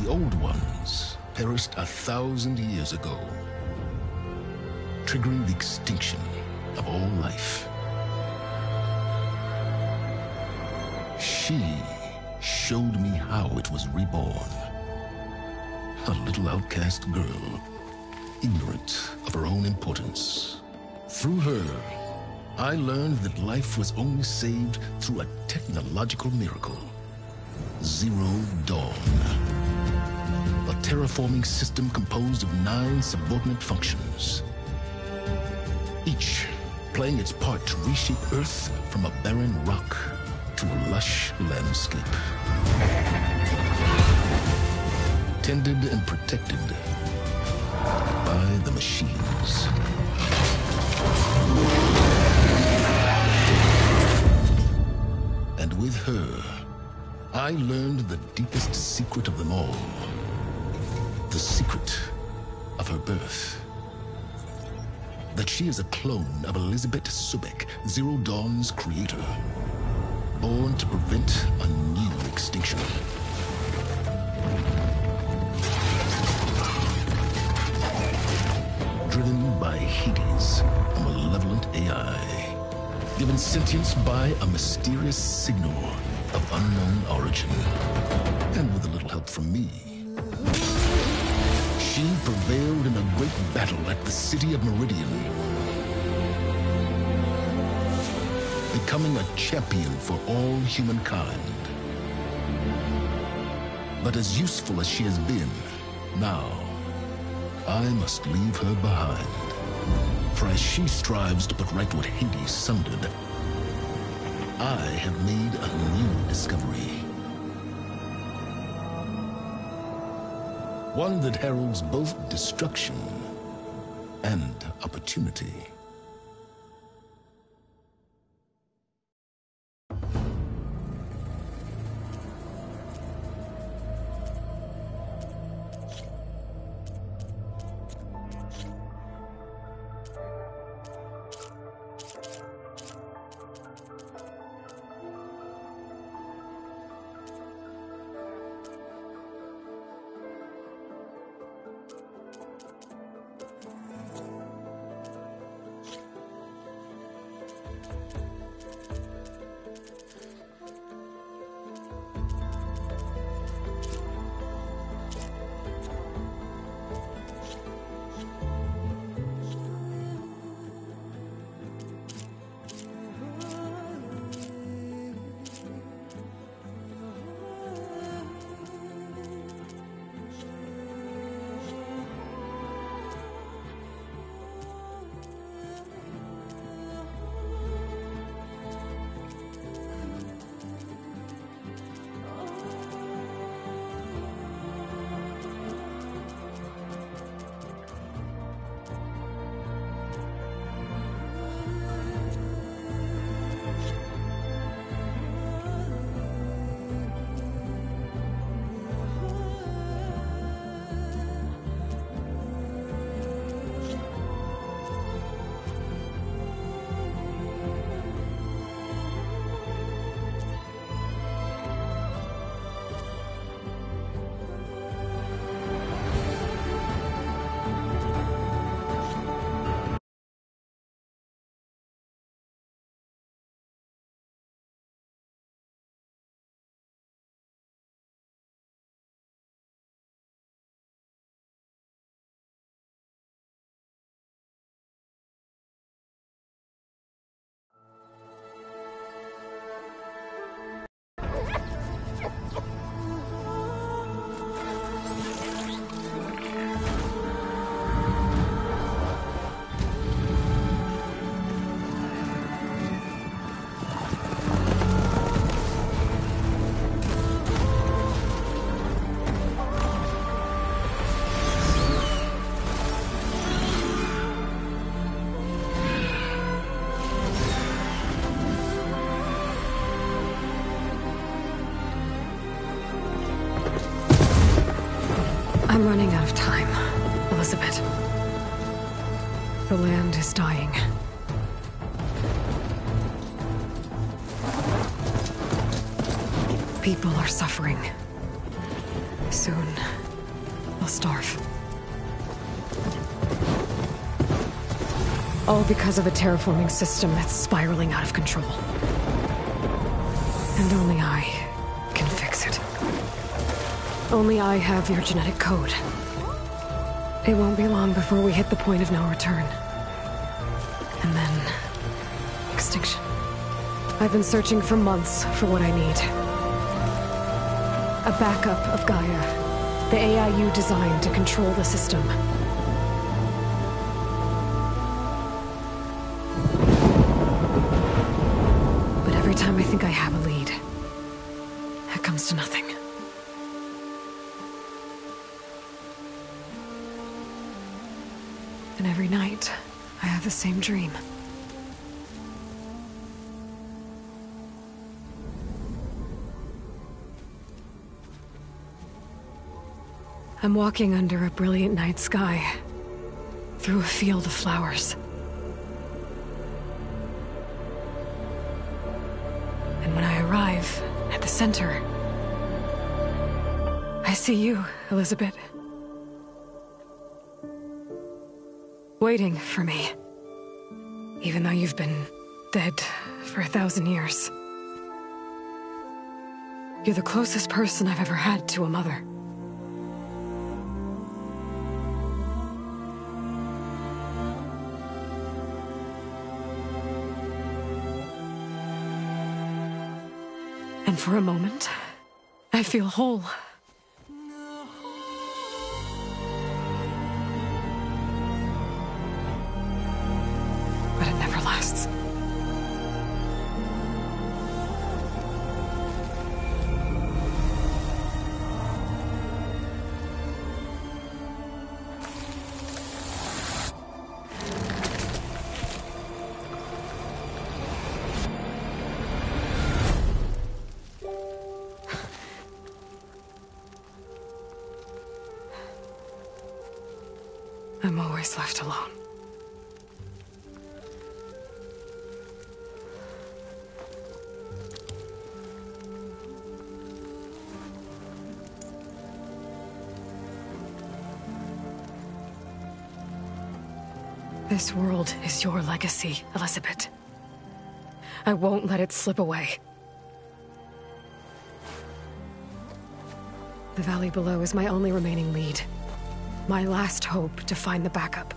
The Old Ones perished 1,000 years ago, triggering the extinction of all life. She showed me how it was reborn. A little outcast girl, ignorant of her own importance. Through her, I learned that life was only saved through a technological miracle. Zero Dawn. A terraforming system composed of 9 subordinate functions, each playing its part to reshape Earth from a barren rock to a lush landscape. Tended and protected by the machines. And with her, I learned the deepest secret of them all. The secret of her birth. That she is a clone of Elizabeth Subek, Zero Dawn's creator. Born to prevent a new extinction. Driven by Hades, a malevolent AI. Given sentience by a mysterious signal of unknown origin. And with a little help from me, she prevailed in a great battle at the city of Meridian, becoming a champion for all humankind. But as useful as she has been, now I must leave her behind. For as she strives to put right what Hades sundered, I have made a new discovery. One that heralds both destruction and opportunity. I'm running out of time, Elizabeth. The land is dying. People are suffering. Soon, I'll starve. All because of a terraforming system that's spiraling out of control. And only I can fix it. Only I have your genetic code. It won't be long before we hit the point of no return. And then... extinction. I've been searching for months for what I need. A backup of Gaia. The AI you designed to control the system. But every time I think I have a lead, it comes to nothing. And every night, I have the same dream. I'm walking under a brilliant night sky, through a field of flowers. And when I arrive at the center, I see you, Elizabeth. Waiting for me. Even though you've been dead for 1,000 years. You're the closest person I've ever had to a mother. And for a moment, I feel whole. But it never lasts. I'm always left alone. This world is your legacy, Elizabeth. I won't let it slip away. The valley below is my only remaining lead. My last hope to find the backup.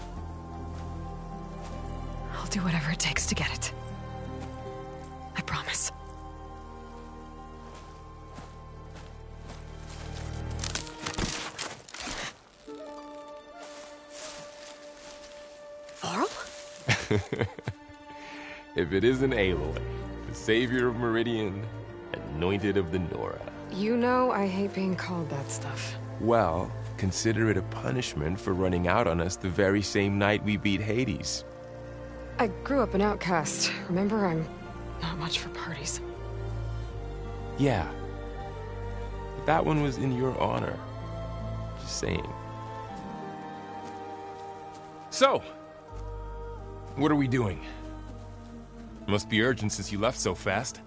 I'll do whatever it takes to get it. I promise. Varl? If it isn't Aloy, the savior of Meridian, anointed of the Nora. You know I hate being called that stuff. Well, consider it a punishment for running out on us the very same night we beat Hades. I grew up an outcast. Remember, I'm not much for parties. Yeah. But that one was in your honor. Just saying. So, what are we doing? Must be urgent since you left so fast.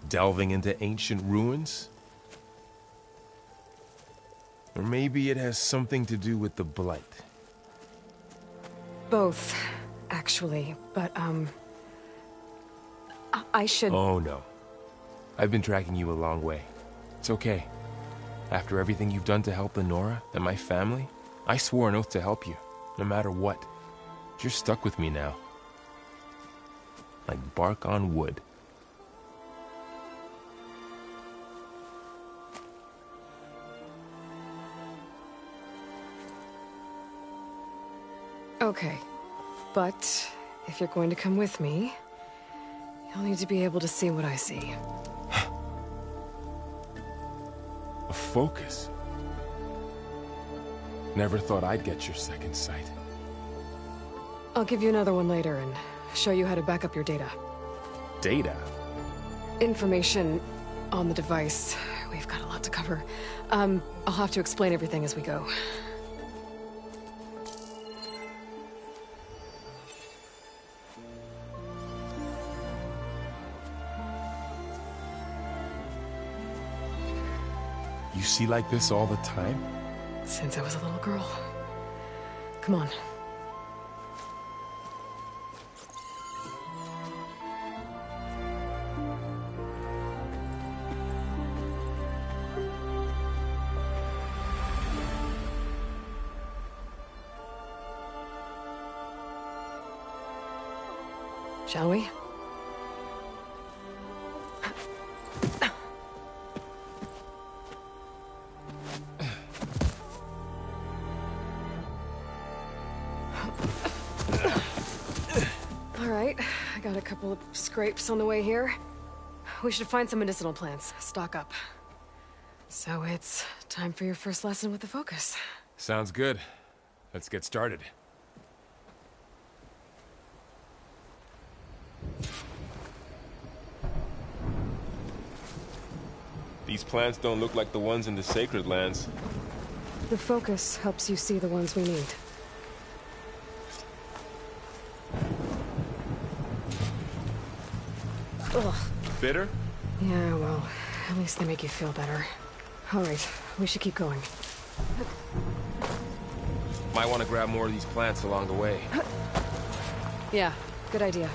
Delving into ancient ruins? Or maybe it has something to do with the Blight. Both, actually, but, I should... Oh, no. I've been tracking you a long way. It's okay. After everything you've done to help the Nora and my family, I swore an oath to help you, no matter what. You're stuck with me now. Like bark on wood. Okay, but if you're going to come with me, you'll need to be able to see what I see. A focus? Never thought I'd get your second sight. I'll give you another one later and show you how to back up your data. Data? Information on the device. We've got a lot to cover. I'll have to explain everything as we go. You see like this all the time? Since I was a little girl. Come on. Shall we? All right, I got a couple of scrapes on the way here. We should find some medicinal plants, stock up. So it's time for your first lesson with the Focus. Sounds good. Let's get started. These plants don't look like the ones in the Sacred Lands. The Focus helps you see the ones we need. Ugh. Bitter? Yeah, well, at least they make you feel better. All right, we should keep going. Might want to grab more of these plants along the way. Yeah, good idea.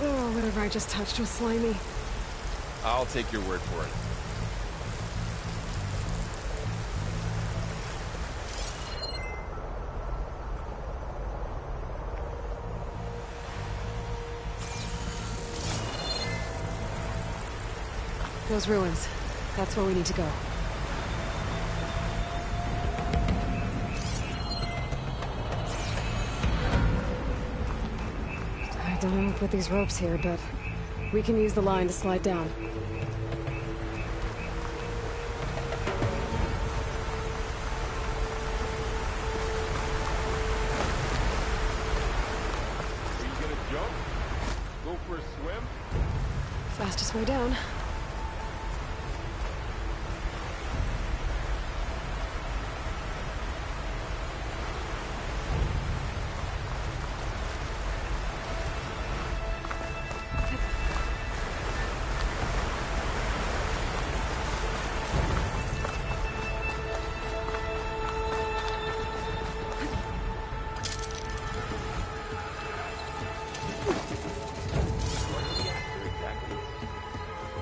Oh, whatever I just touched was slimy. I'll take your word for it. Those ruins. That's where we need to go. I don't know who put these ropes here, but we can use the line to slide down. Are you gonna jump? Go for a swim? Fastest way down.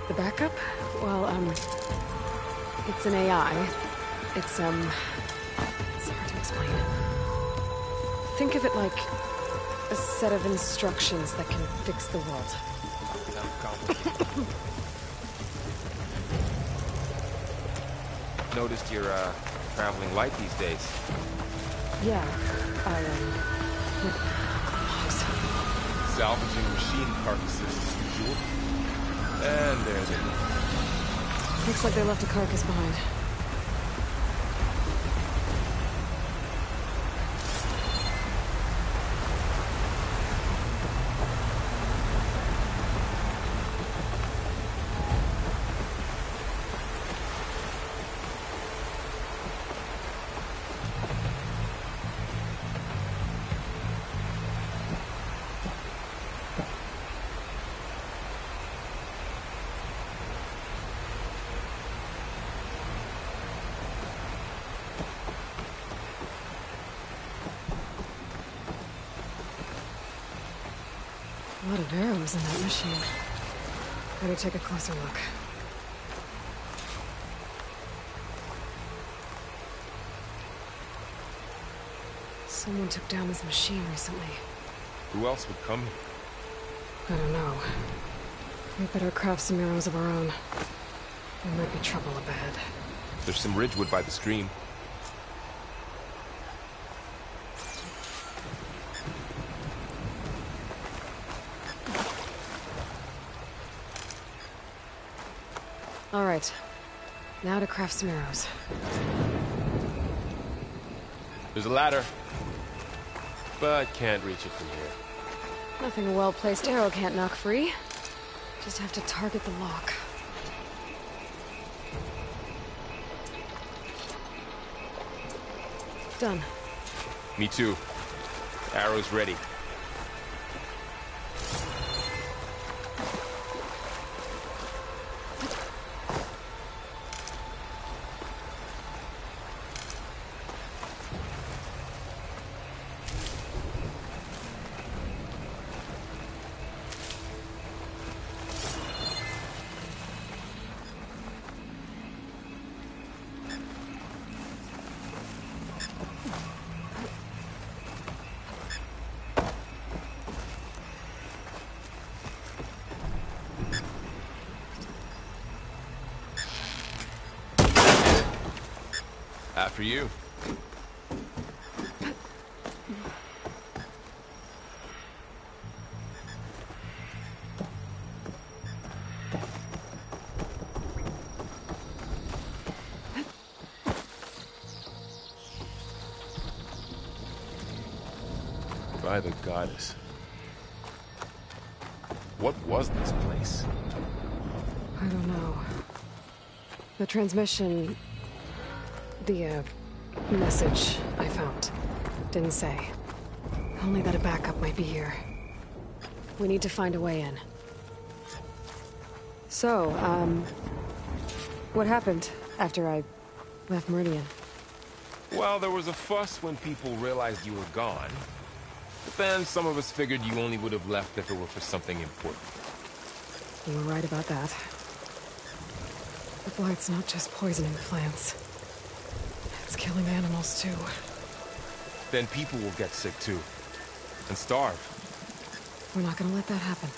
The backup? Well, it's an AI. It's hard to explain. Think of it like a set of instructions that can fix the world. Sounds complicated. Noticed you're, traveling light these days. Yeah, with logs. Salvaging machine carcasses as usual. And there's it. Looks like they left a carcass behind. A lot of arrows in that machine. Better take a closer look. Someone took down this machine recently. Who else would come here? I don't know. We better craft some arrows of our own. There might be trouble up ahead. There's some ridgewood by the stream. All right. Now to craft some arrows. There's a ladder, but can't reach it from here. Nothing a well-placed arrow can't knock free. Just have to target the lock. Done. Me too. Arrows ready. After you. By the goddess. What was this place? I don't know. The transmission... The, message I found didn't say. Only that a backup might be here. We need to find a way in. So, what happened after I left Meridian? Well, there was a fuss when people realized you were gone. But then some of us figured you only would have left if it were for something important. You were right about that. The blight's not just poisoning plants. It's killing animals, too. Then people will get sick, too. And starve. We're not gonna let that happen.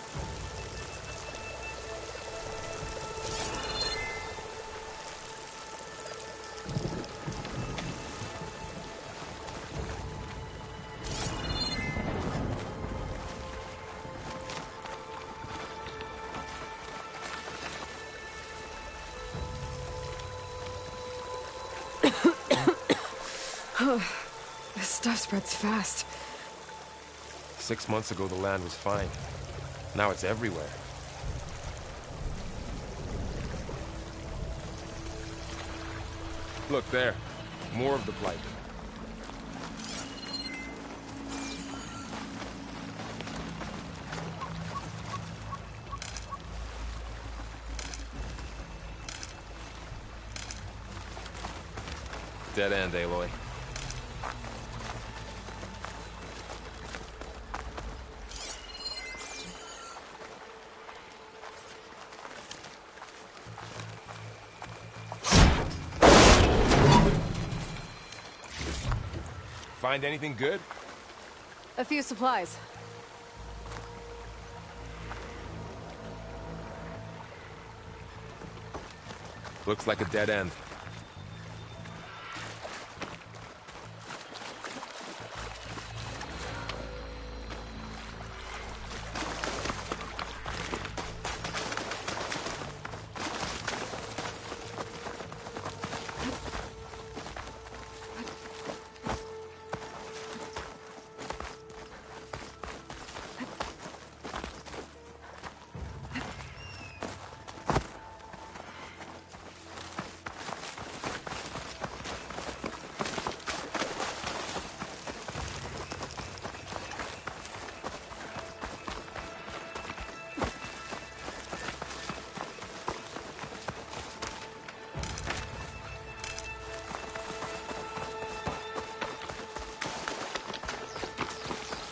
This stuff spreads fast. 6 months ago, the land was fine. Now it's everywhere. Look there. More of the blight. Dead end, Aloy. Find anything good? A few supplies. Looks like a dead end.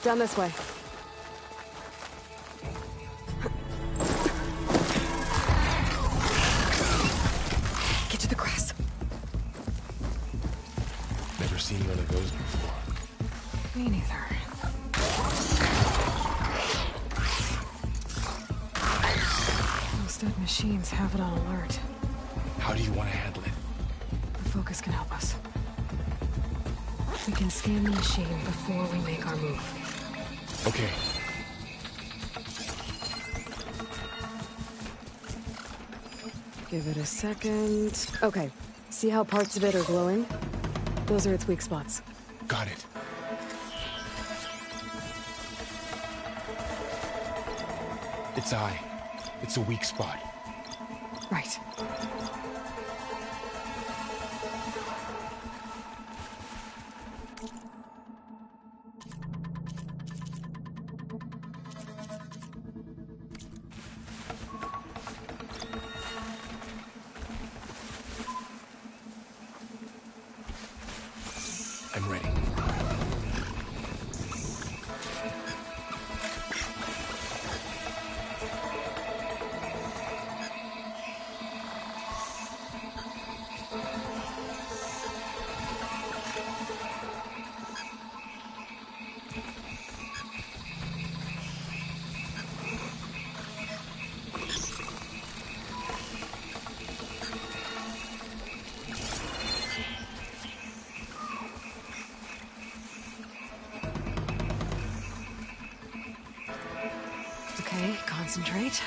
Down this way. Get to the grass. Never seen one of those before. Me neither. Those dead machines have it on alert. How do you want to handle it? The focus can help us. We can scan the machine before we make our move. Okay. Give it a second. Okay. See how parts of it are glowing? Those are its weak spots. Got it. Its eye. It's a weak spot. Right. I'm ready. Okay, concentrate.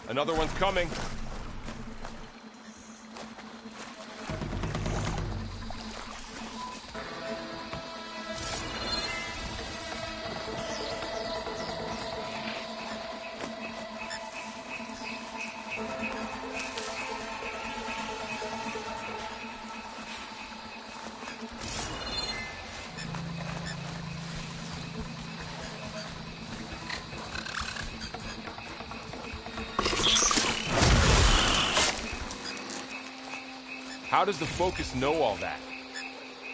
Another one's coming. How does the focus know all that?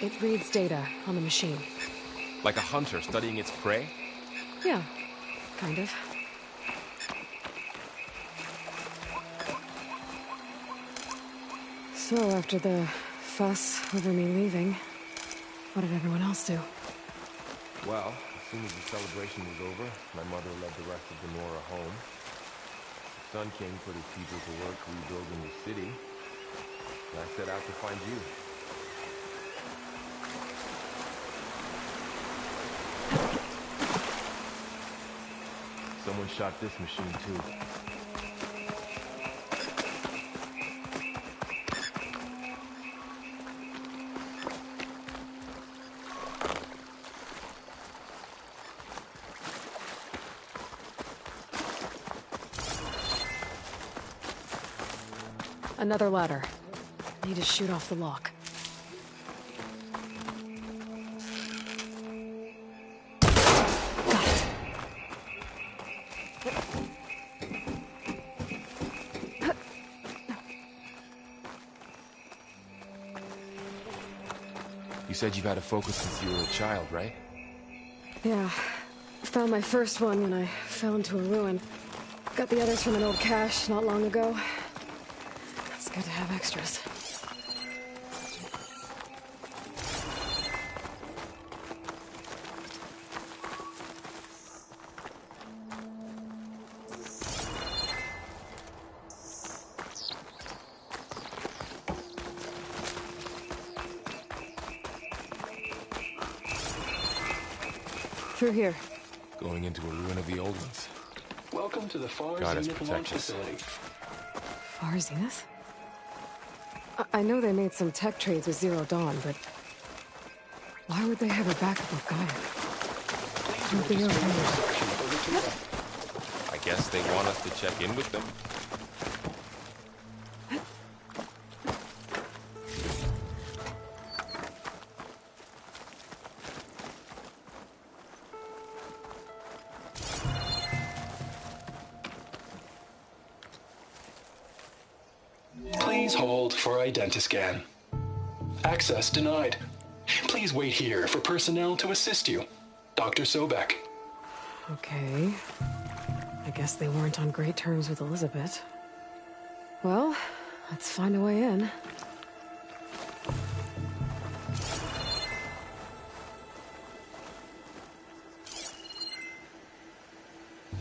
It reads data on the machine. Like a hunter studying its prey? Yeah, kind of. So after the fuss over me leaving, what did everyone else do? Well, as soon as the celebration was over, my mother led the rest of the Nora home. The sun king put his people to work rebuilding the city. And I set out to find you. Someone shot this machine too. Another ladder. Need to shoot off the lock. Got it. said you've had a focus since you were a child, right? Yeah. Found my first one when I fell into a ruin. Got the others from an old cache not long ago. It's good to have extras. Through here. Going into a ruin of the old ones. Welcome to the Far God Zenith launch facility. Far Zenith? I know they made some tech trades with Zero Dawn, but why would they have a backup of Gaia? Would be okay. I guess they want us to check in with them. Please hold for identiscan. Access denied. Please wait here for personnel to assist you. Dr. Sobek. Okay. I guess they weren't on great terms with Elizabeth. Well, let's find a way in.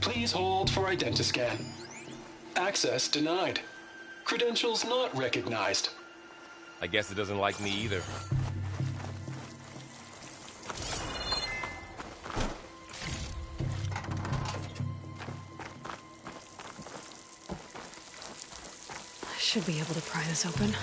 Please hold for identiscan. Access denied. Credentials not recognized. I guess it doesn't like me either. I should be able to pry this open.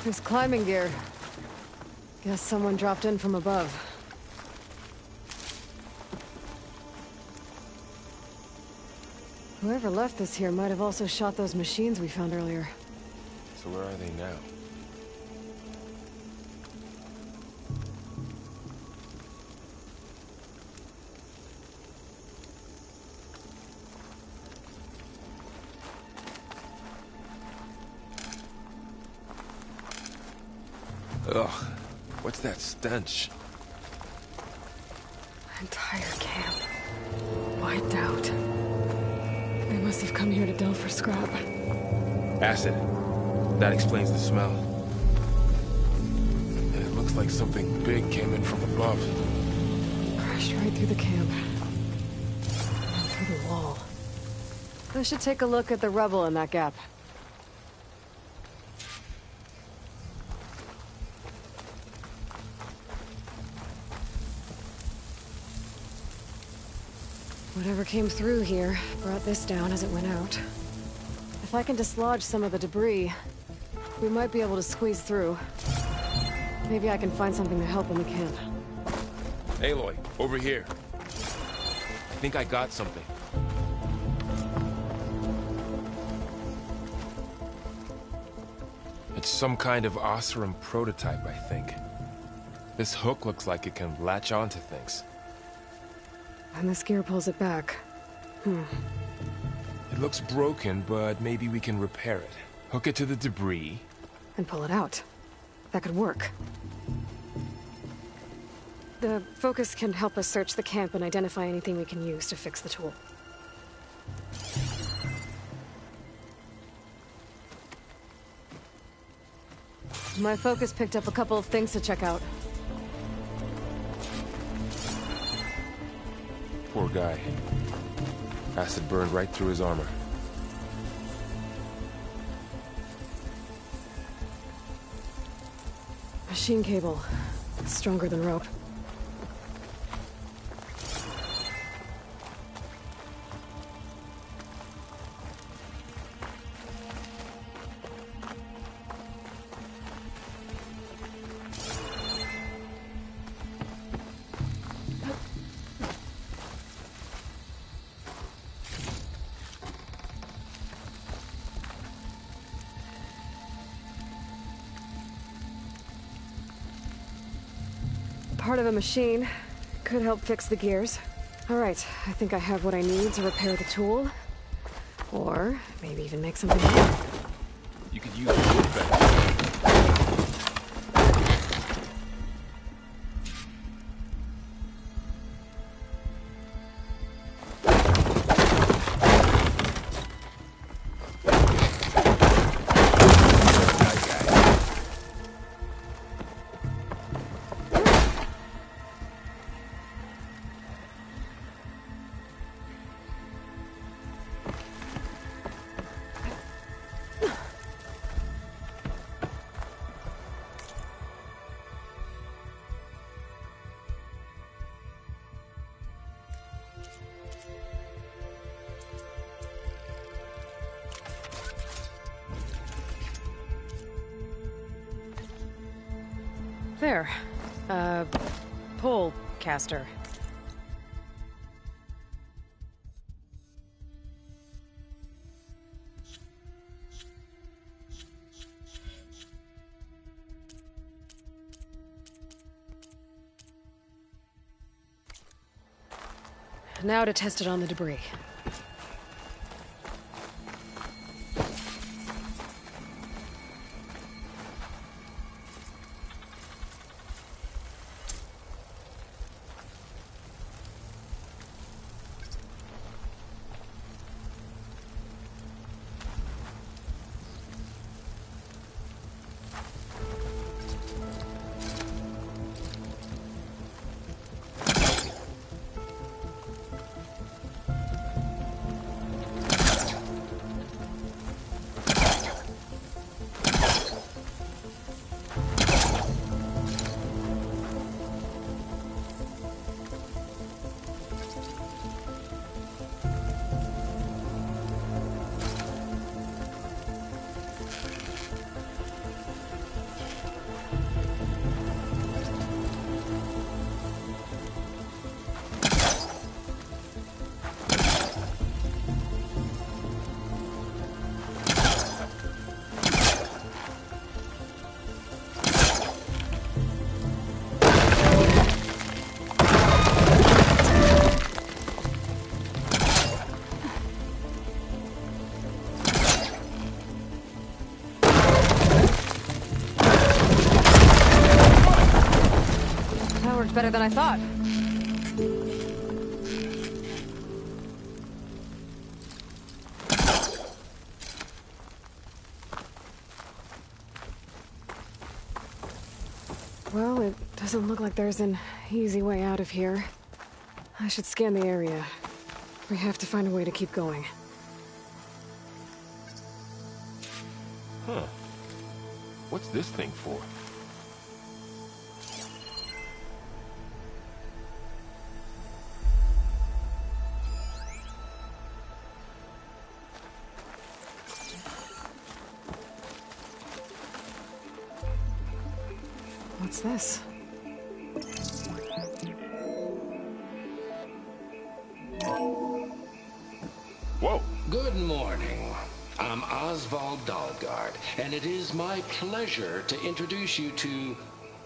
There's climbing gear. Guess someone dropped in from above. Whoever left this here might have also shot those machines we found earlier. So where are they now? Ugh, what's that stench? Entire camp. Wiped out. They must have come here to delve for scrap. Acid. That explains the smell. And it looks like something big came in from above. Crashed right through the camp. And through the wall. I should take a look at the rubble in that gap. Whatever came through here brought this down as it went out. If I can dislodge some of the debris, we might be able to squeeze through. Maybe I can find something to help in the camp. Aloy, over here. I think I got something. It's some kind of Oseram prototype, I think. This hook looks like it can latch onto things. And this gear pulls it back. It looks broken, but maybe we can repair it. Hook it to the debris. And pull it out. That could work. The focus can help us search the camp and identify anything we can use to fix the tool. My focus picked up a couple of things to check out. Poor guy. Acid burned right through his armor. Machine cable. Stronger than rope. Part of a machine. Could help fix the gears. Alright, I think I have what I need to repair the tool. Or maybe even make something new. You could use it better. There. Pole caster. Now to test it on the debris. Better than I thought. Well, it doesn't look like there's an easy way out of here. I should scan the area. We have to find a way to keep going. Huh. What's this thing for? What's this? Whoa! Good morning. I'm Oswald Dalgard, and it is my pleasure to introduce you to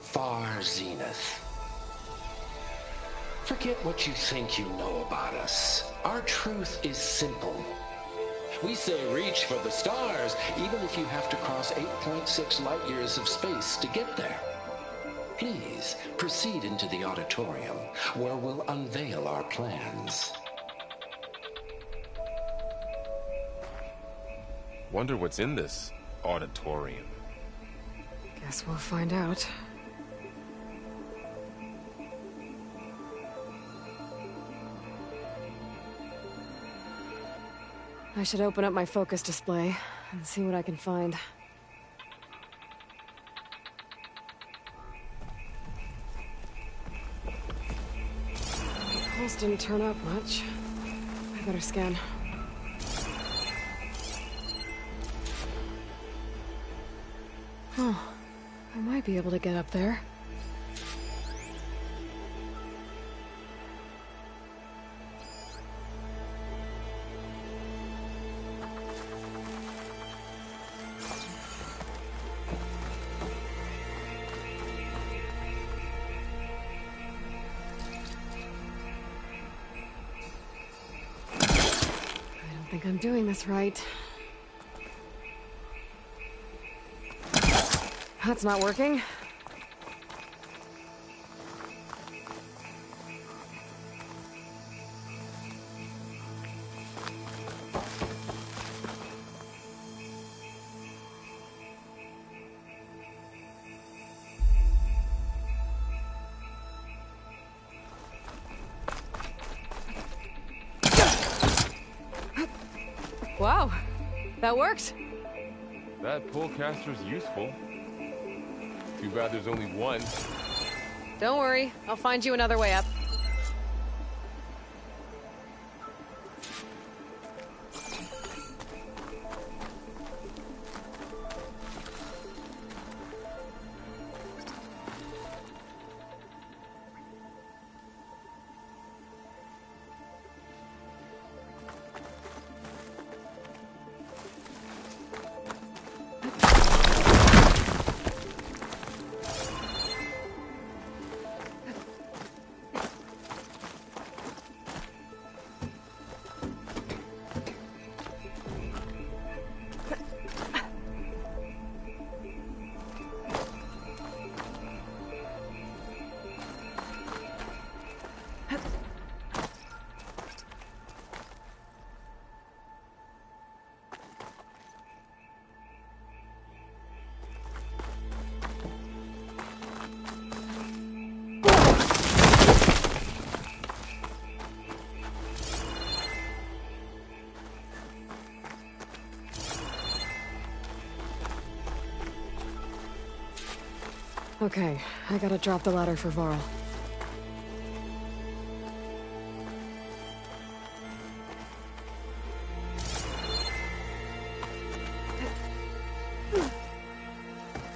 Far Zenith. Forget what you think you know about us. Our truth is simple. We say reach for the stars, even if you have to cross 8.6 light years of space to get there. Please proceed into the auditorium, where we'll unveil our plans. Wonder what's in this auditorium. Guess we'll find out. I should open up my focus display and see what I can find. Pulse didn't turn up much. I better scan. Oh, I might be able to get up there. I'm doing this right. That's not working. Wow, that worked. That pull caster's useful. Too bad there's only one. Don't worry, I'll find you another way up. Okay, I gotta drop the ladder for Varl.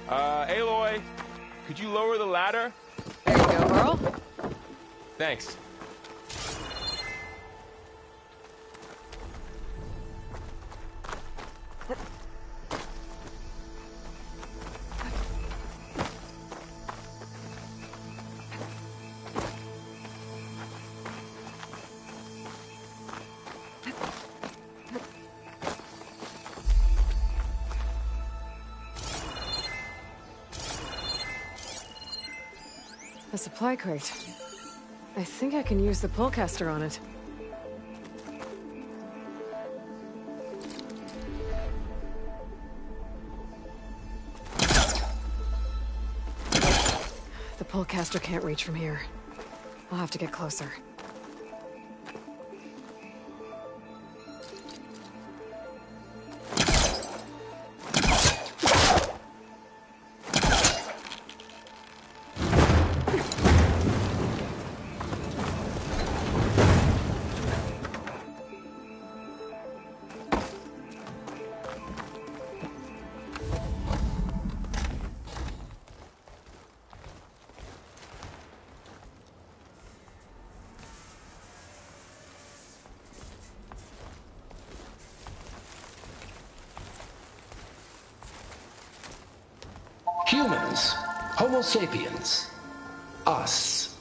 Aloy, could you lower the ladder? There you go, Varl. Thanks. A supply crate. I think I can use the pullcaster on it. The pullcaster can't reach from here. I'll have to get closer. Humans, Homo sapiens, us.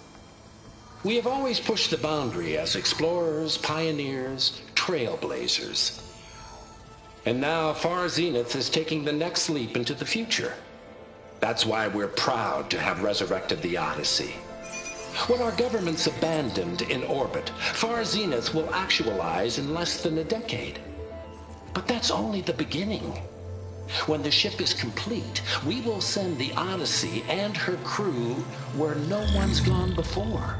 We have always pushed the boundary as explorers, pioneers, trailblazers. And now Far Zenith is taking the next leap into the future. That's why we're proud to have resurrected the Odyssey. What our governments abandoned in orbit, Far Zenith will actualize in less than a decade. But that's only the beginning. When the ship is complete, we will send the Odyssey and her crew where no one's gone before.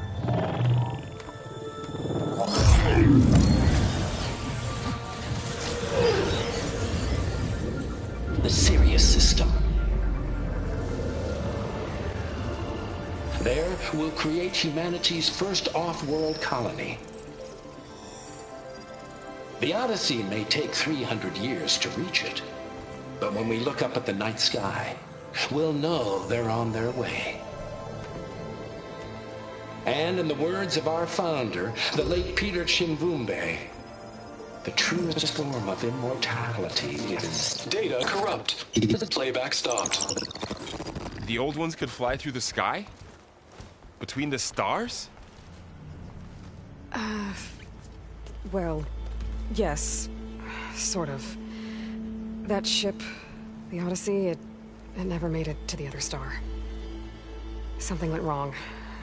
The Sirius system. There, we'll create humanity's first off-world colony. The Odyssey may take 300 years to reach it. But when we look up at the night sky, we'll know they're on their way. And in the words of our founder, the late Peter Chimbumbe, the truest form of immortality is... Data corrupt. Playback stopped. The old ones could fly through the sky? Between the stars? Well, yes. sort of. That ship, the Odyssey, it never made it to the other star. Something went wrong,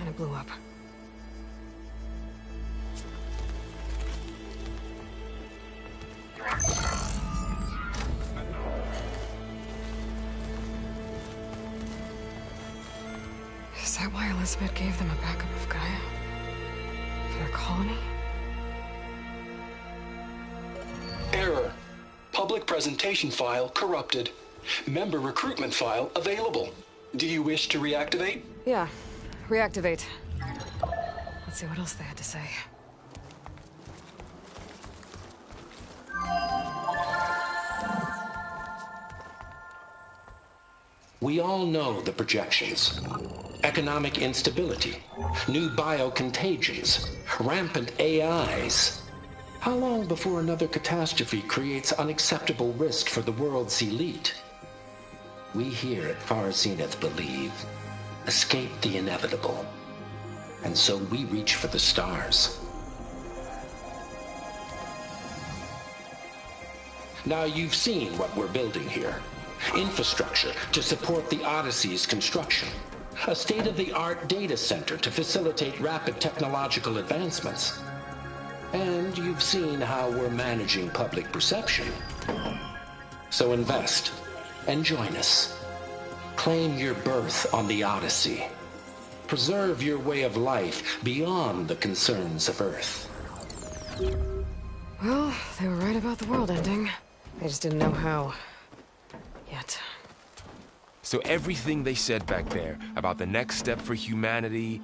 and it blew up. Is that why Elizabeth gave them a backup of Gaia? For their colony? Error. Public presentation file corrupted. Member recruitment file available. Do you wish to reactivate? Yeah. Reactivate. Let's see what else they had to say. We all know the projections. Economic instability, new biocontagions, rampant AIs. How long before another catastrophe creates unacceptable risk for the world's elite? We here at Far Zenith believe, escape the inevitable. And so we reach for the stars. Now you've seen what we're building here. Infrastructure to support the Odyssey's construction. A state-of-the-art data center to facilitate rapid technological advancements. And you've seen how we're managing public perception. So invest and join us. Claim your berth on the Odyssey. Preserve your way of life beyond the concerns of Earth. Well, they were right about the world ending. They just didn't know how. Yet. So everything they said back there about the next step for humanity,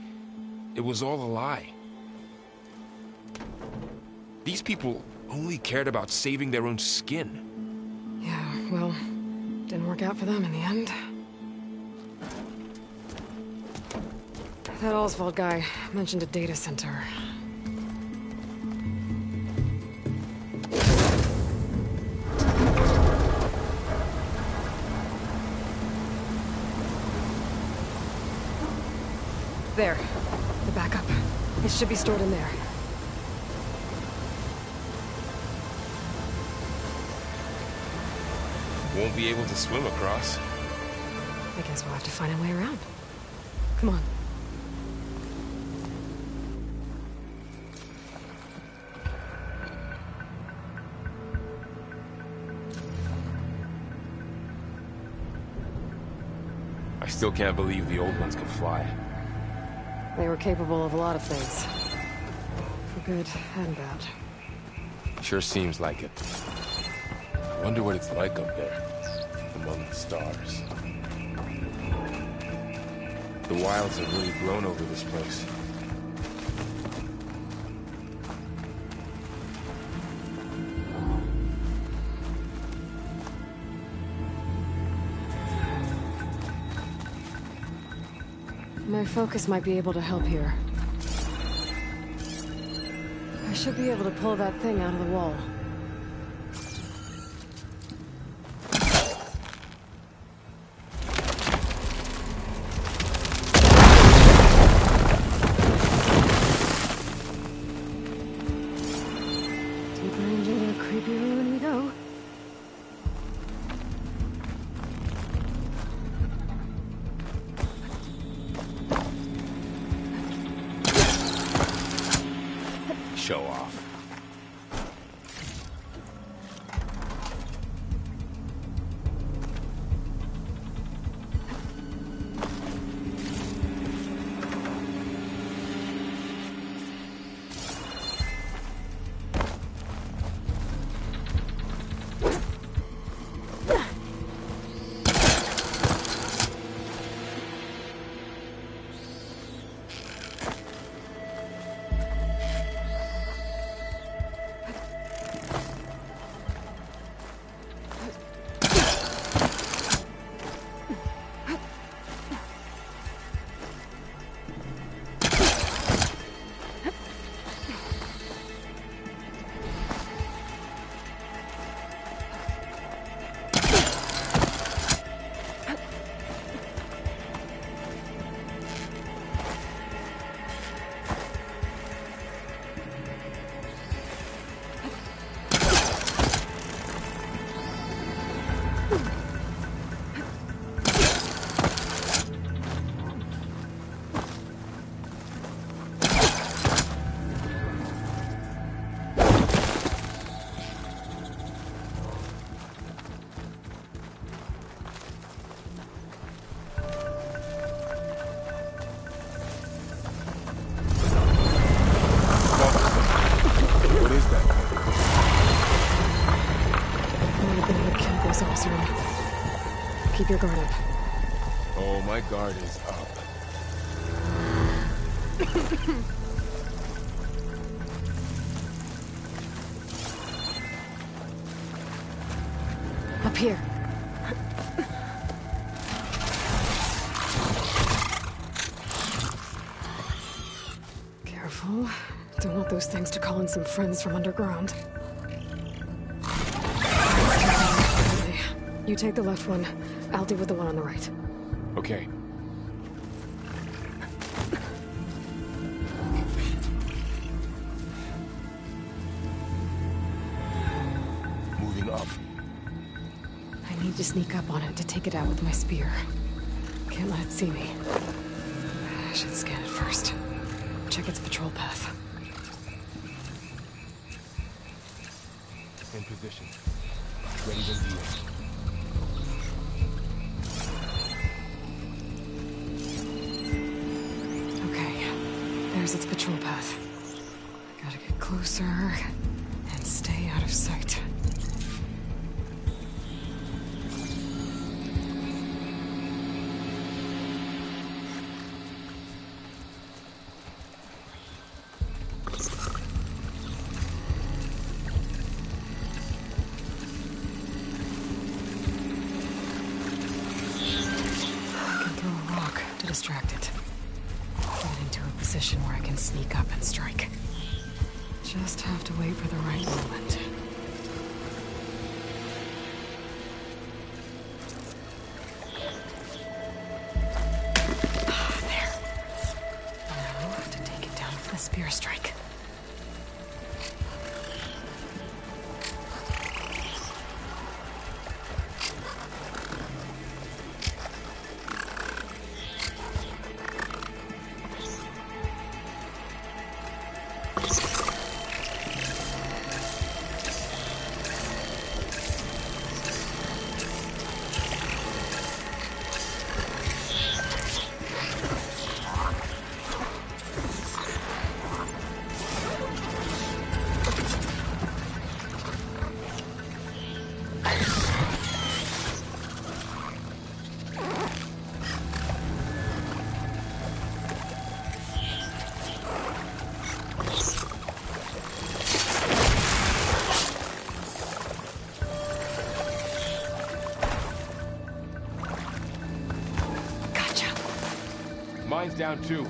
it was all a lie. These people only cared about saving their own skin. Yeah, well, didn't work out for them in the end. That Oswald guy mentioned a data center. There. The backup. It should be stored in there. Won't be able to swim across. I guess we'll have to find a way around. Come on. I still can't believe the old ones could fly. They were capable of a lot of things. For good and bad. Sure seems like it. I wonder what it's like up there, among the stars. The wilds have really grown over this place. My focus might be able to help here. I should be able to pull that thing out of the wall. Deeper into the creepy ruin we go. Show off. them. Keep your guard up. Oh, my guard is up. Up here. Careful. Don't want those things to call in some friends from underground. You take the left one. I'll deal with the one on the right. Okay. Moving up. I need to sneak up on it to take it out with my spear. Can't let it see me. I should scan it first. Check its patrol path. In position. Ready to deal. There's its patrol path. Gotta get closer and stay out of sight. I can throw a rock to distract it. Position where I can sneak up and strike. Just have to wait for the right moment. There. Now to take it down with a spear strike. Mine's down too.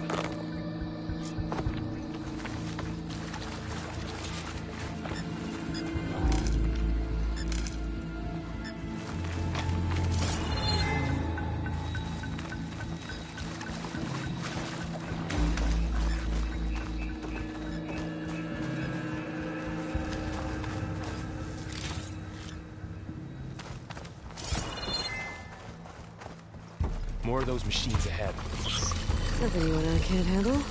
More of those machines ahead. Nothing you and I can't handle.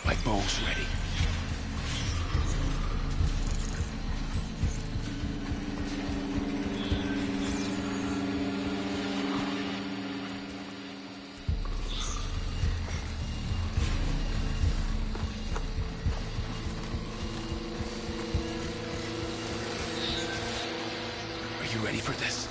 My bow's ready. Are you ready for this?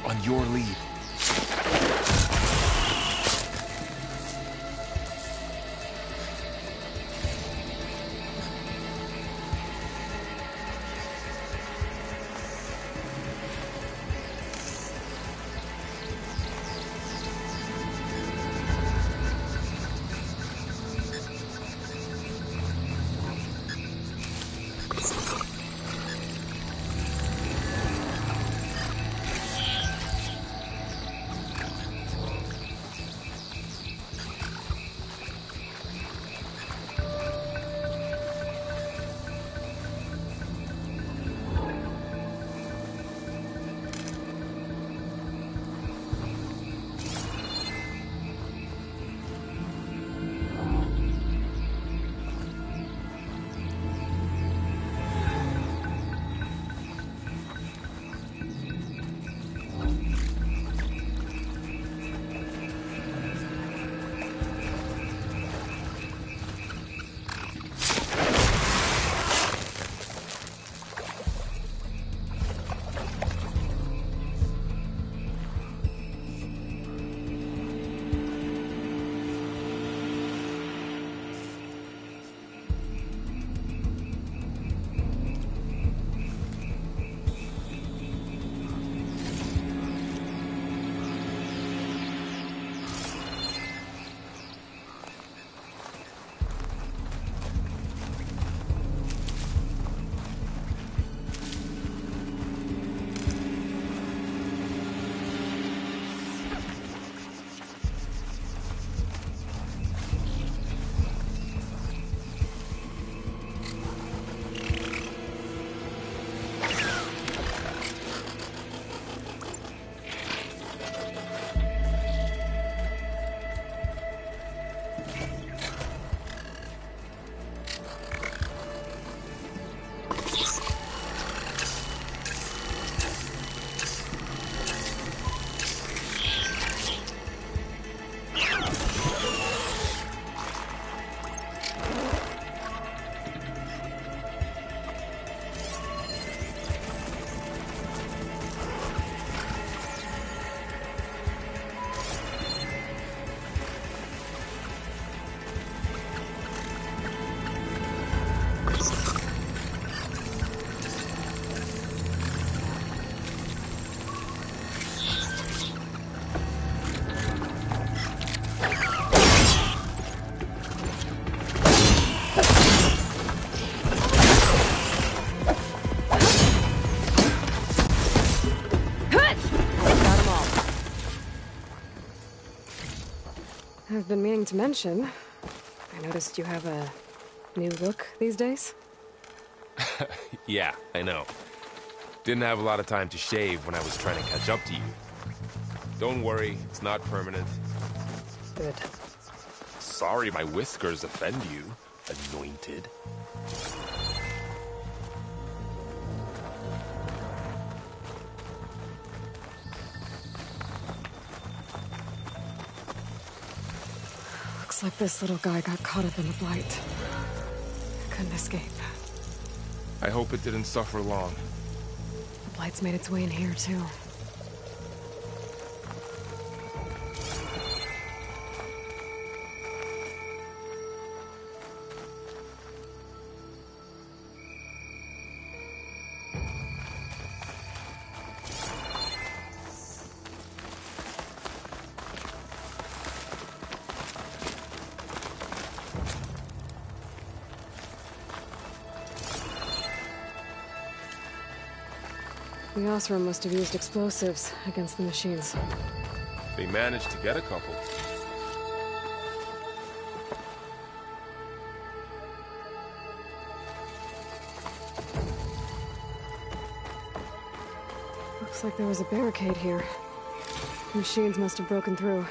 On your lead. I've been meaning to mention, I noticed you have a new look these days. Yeah, I know. Didn't have a lot of time to shave when I was trying to catch up to you. Don't worry, it's not permanent. Good. Sorry my whiskers offend you, anointed. Looks like this little guy got caught up in the blight. Couldn't escape. I hope it didn't suffer long. The blight's made its way in here, too. The Osram must have used explosives against the machines. They managed to get a couple. Looks like there was a barricade here. The machines must have broken through.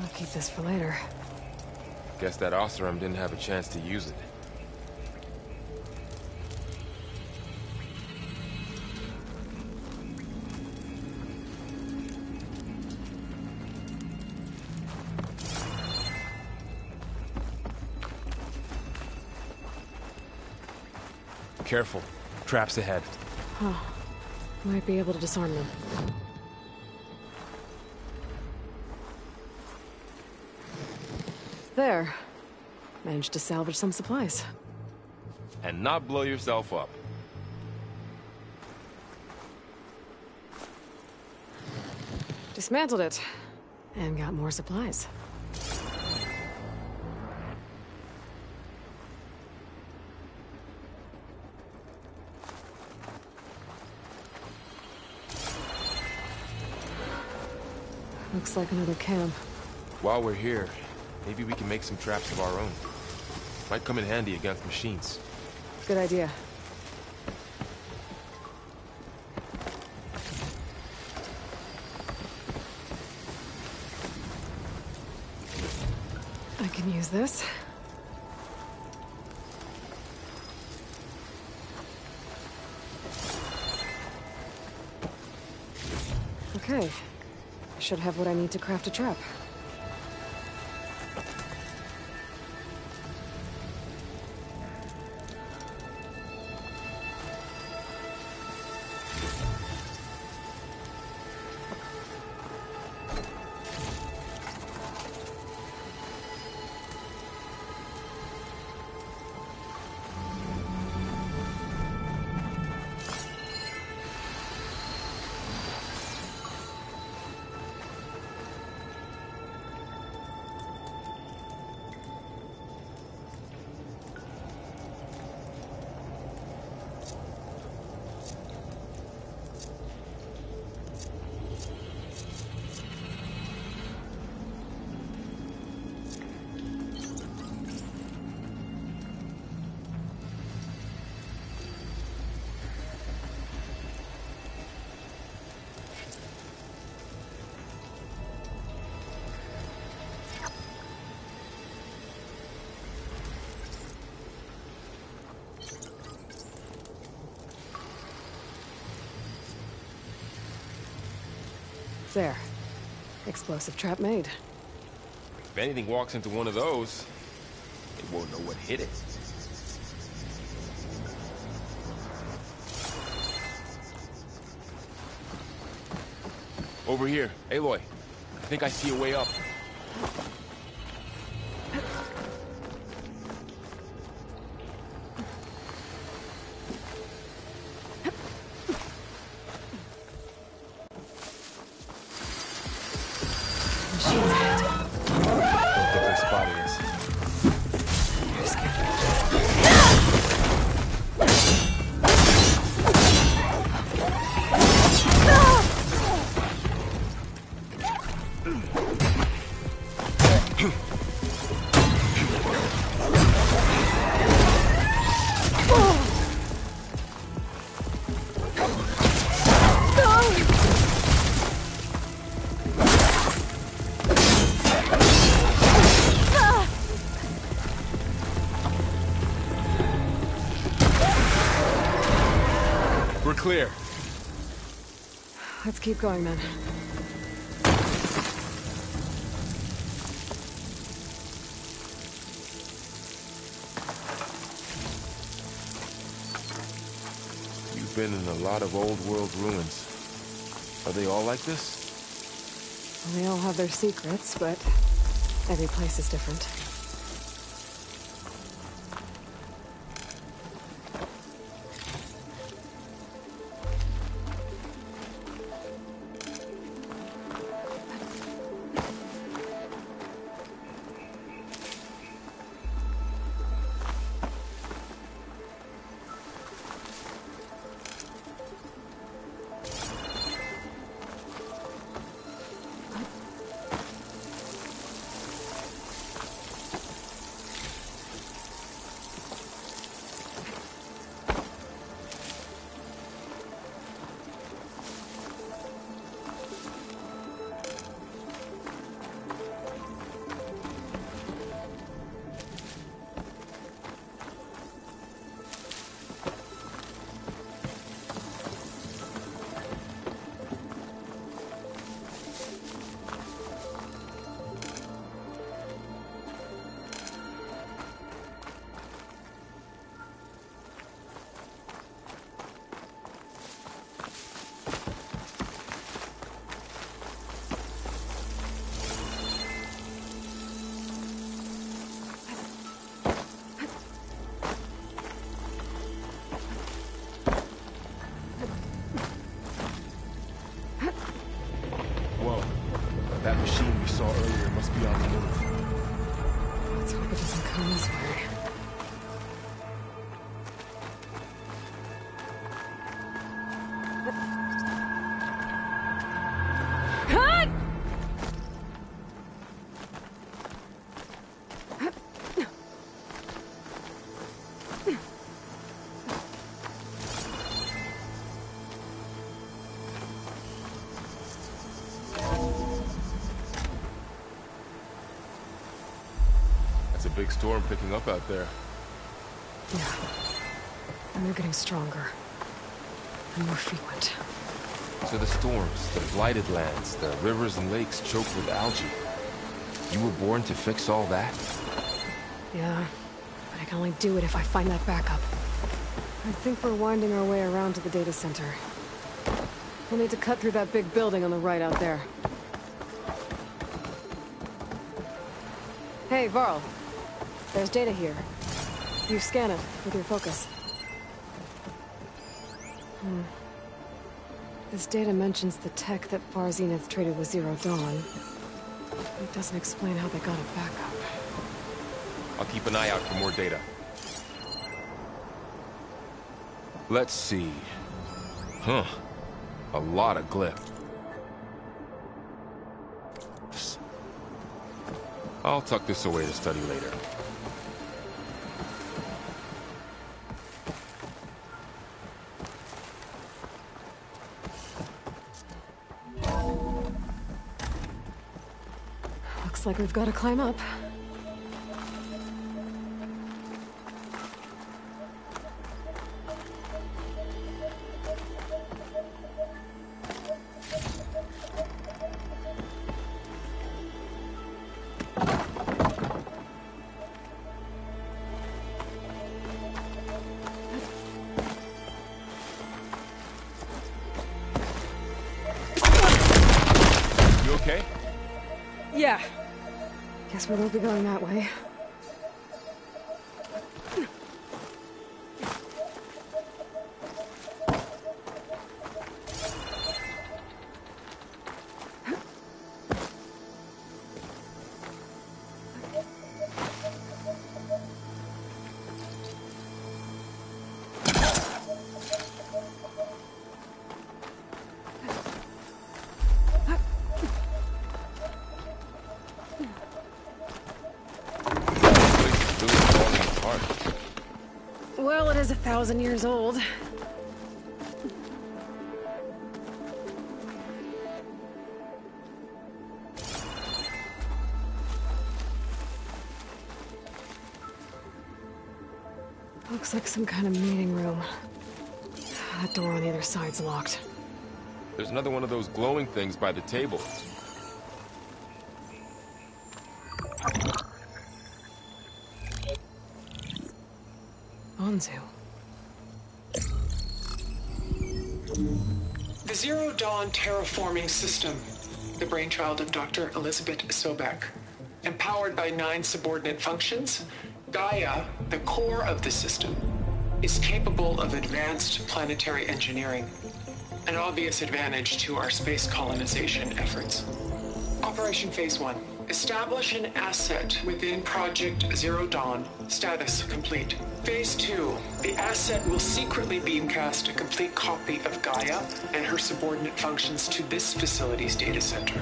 I'll keep this for later. Guess that Osram didn't have a chance to use it. Careful. Traps ahead. Huh. Might be able to disarm them. There. Managed to salvage some supplies. And not blow yourself up. Dismantled it. And got more supplies. Looks like another camp. While we're here, maybe we can make some traps of our own. Might come in handy against machines. Good idea. I can use this. Okay. I should have what I need to craft a trap. There. Explosive trap made. If anything walks into one of those, it won't know what hit it. Over here, Aloy. I think I see a way up. Machines ahead. Don't think they spotted us. You're scared. We're clear. Let's keep going, then. You've been in a lot of old world ruins. Are they all like this? Well, they all have their secrets, but every place is different. That machine we saw earlier must be on the move. Let's hope it doesn't come this way. It's a big storm picking up out there. Yeah. And they're getting stronger. And more frequent. So the storms, the blighted lands, the rivers and lakes choked with algae. You were born to fix all that? Yeah. But I can only do it if I find that backup. I think we're winding our way around to the data center. We'll need to cut through that big building on the right out there. Hey, Varl. There's data here. You scan it with your focus. This data mentions the tech that Far Zenith traded with Zero Dawn. It doesn't explain how they got it back up. I'll keep an eye out for more data. Let's see. Huh. A lot of glyph. I'll tuck this away to study later. Looks like we've got to climb up. Okay? Yeah. Guess we won't be going that way. Well, it is 1,000 years old. Looks like some kind of meeting room. That door on the other side's locked. There's another one of those glowing things by the table. Onzu. The Zero Dawn terraforming system, the brainchild of Dr. Elizabeth Sobek. Empowered by 9 subordinate functions, Gaia, the core of the system, is capable of advanced planetary engineering, an obvious advantage to our space colonization efforts. Operation Phase 1. Establish an asset within Project Zero Dawn. Status complete. Phase 2. The asset will secretly beamcast a complete copy of Gaia and her subordinate functions to this facility's data center.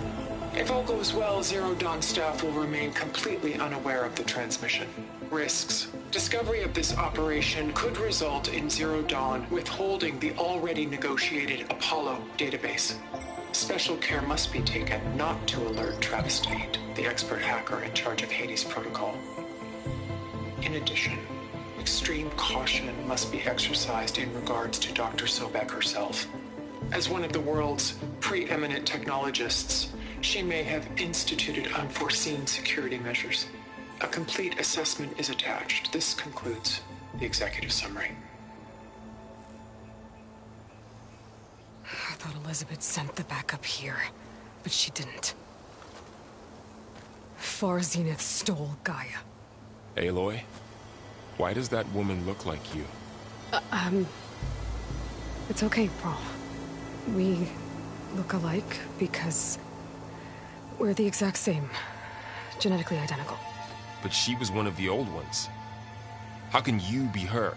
If all goes well, Zero Dawn staff will remain completely unaware of the transmission. Risks. Discovery of this operation could result in Zero Dawn withholding the already negotiated Apollo database. Special care must be taken not to alert Travis Tate, the expert hacker in charge of Hades Protocol. In addition, extreme caution must be exercised in regards to Dr. Sobek herself. As one of the world's preeminent technologists, she may have instituted unforeseen security measures. A complete assessment is attached. This concludes the executive summary. I thought Elizabeth sent the backup here, but she didn't. Far Zenith stole Gaia. Aloy? Why does that woman look like you? It's okay, Paul. We look alike because we're the exact same. Genetically identical. But she was one of the old ones. How can you be her?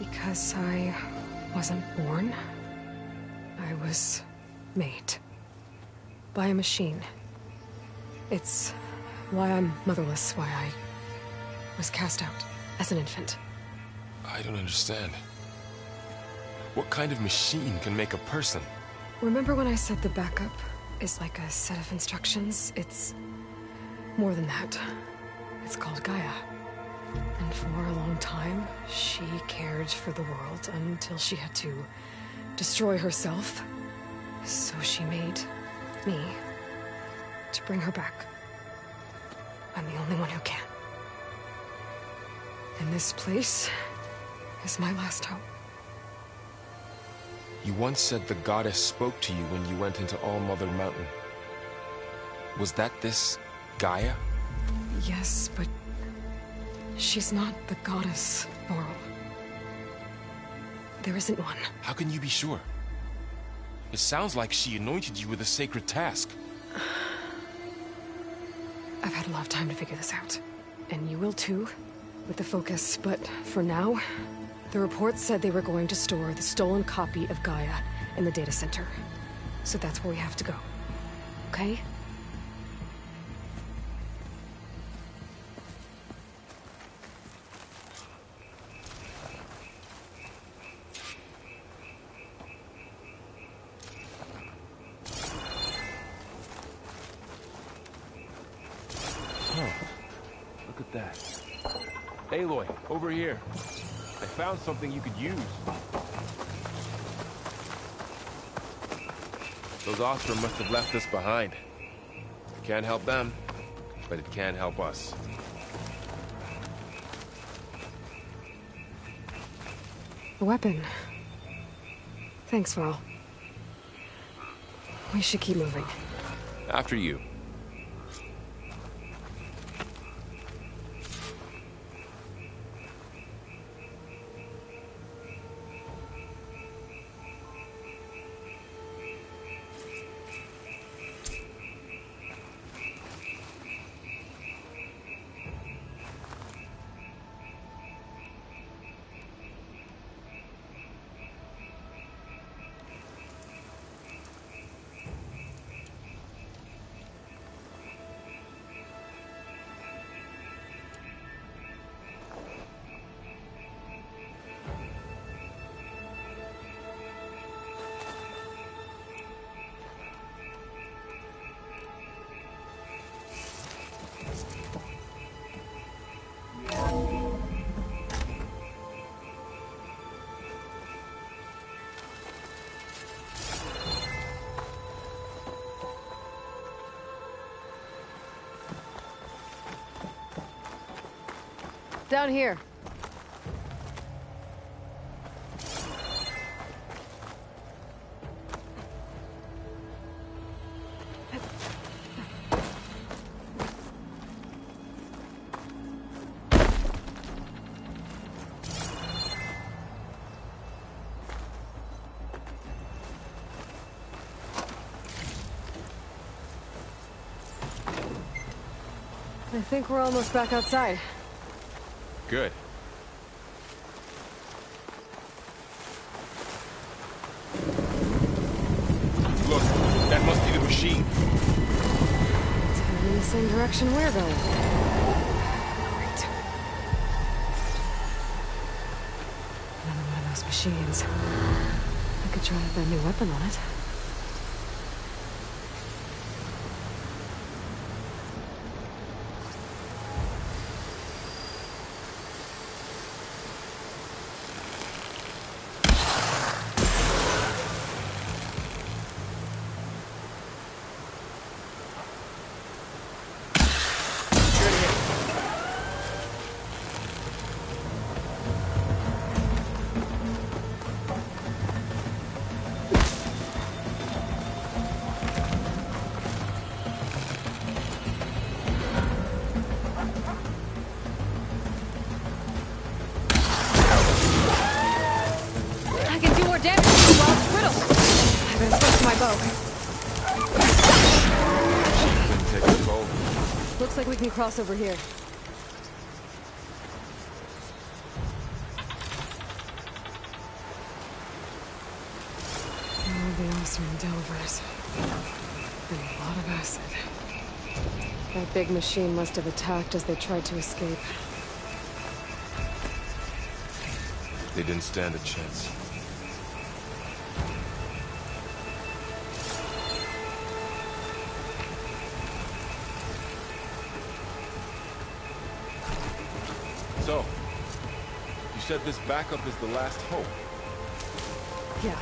Because I wasn't born. I was made. By a machine. It's why I'm motherless, why I was cast out as an infant. I don't understand. What kind of machine can make a person? Remember when I said the backup is like a set of instructions? It's more than that. It's called Gaia. And for a long time, she cared for the world until she had to destroy herself. So she made me to bring her back. I'm the only one who can. And this place is my last hope. You once said the goddess spoke to you when you went into All Mother Mountain. Was that this Gaia? Yes, but she's not the goddess, Laurel. There isn't one. How can you be sure? It sounds like she anointed you with a sacred task. I've had a lot of time to figure this out. And you will too, with the focus. But for now, the reports said they were going to store the stolen copy of Gaia in the data center. So that's where we have to go. Okay? Look at that. Aloy, over here. I found something you could use. Those Ostrom must have left us behind. I can't help them, but it can help us. A weapon. Thanks, Varl. We should keep moving. After you. Down here. I think we're almost back outside. Good. Look, that must be the machine. It's heading in the same direction we're going. Great. Another one of those machines. I could try out that new weapon on it. Looks like we can cross over here. Oh, the Osram Delvers. And a lot of acid. That big machine must have attacked as they tried to escape. They didn't stand a chance. So, you said this backup is the last hope? Yeah.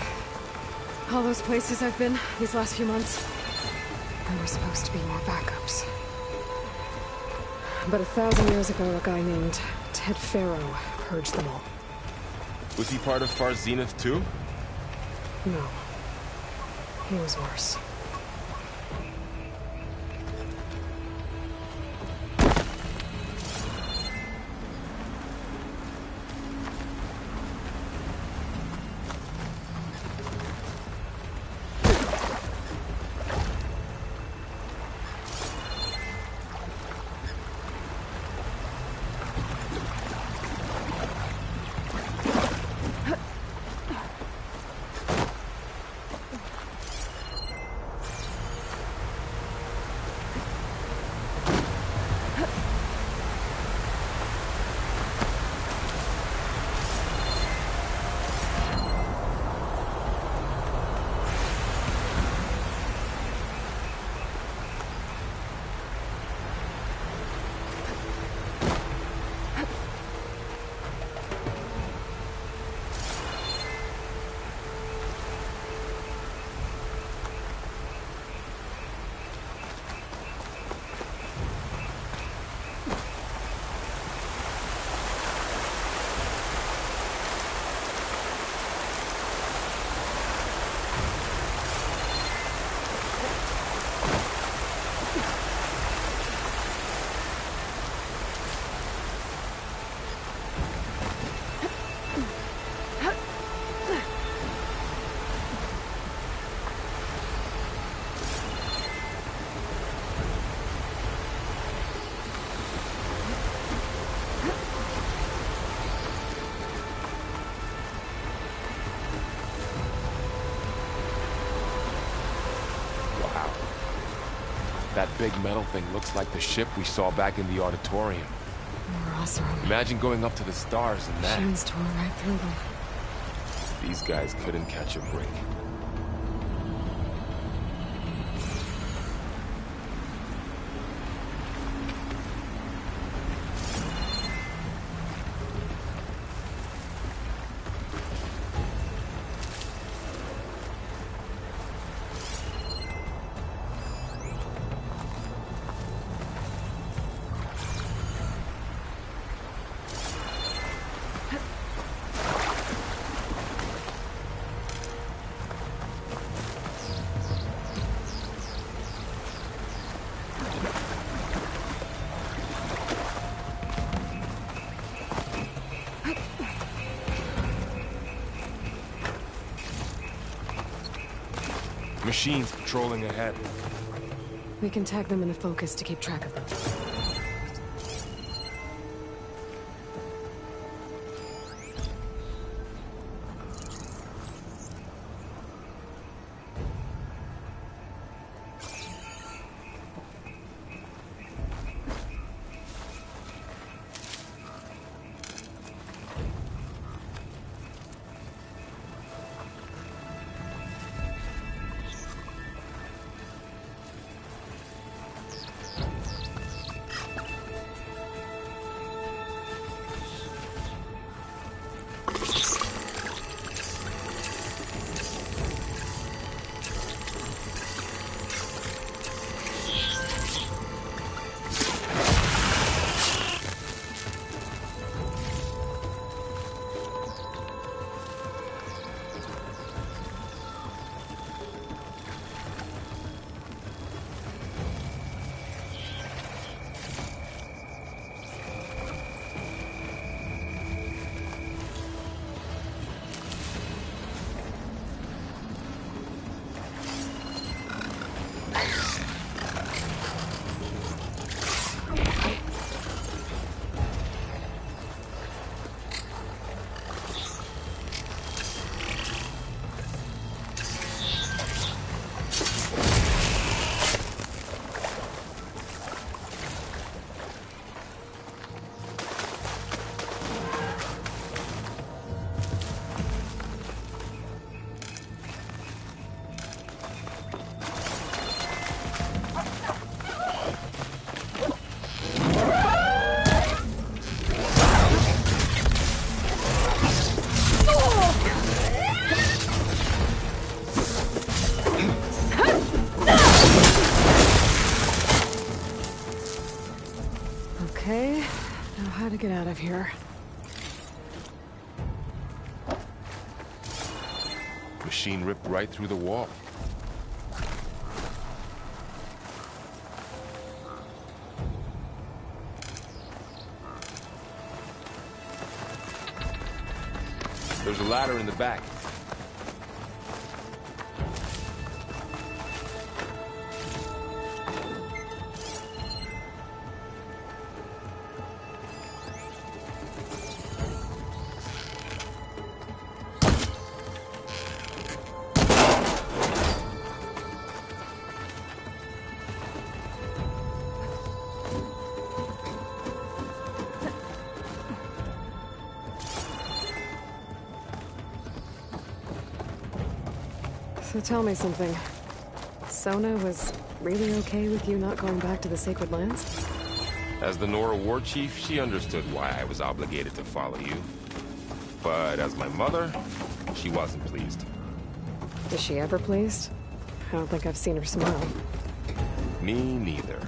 All those places I've been these last few months, there were supposed to be more backups. But 1,000 years ago, a guy named Ted Farrow purged them all. Was he part of Far Zenith too? No. He was worse. That big metal thing looks like the ship we saw back in the auditorium. More awesome. Imagine going up to the stars in that. Machines tore right through them. These guys couldn't catch a break. Machines patrolling ahead. We can tag them in the focus to keep track of them. Okay, now how to get out of here. Machine ripped right through the wall. There's a ladder in the back. So tell me something. Sona was really okay with you not going back to the Sacred Lands? As the Nora war chief, she understood why I was obligated to follow you. But as my mother, she wasn't pleased. Is she ever pleased? I don't think I've seen her smile. Me neither.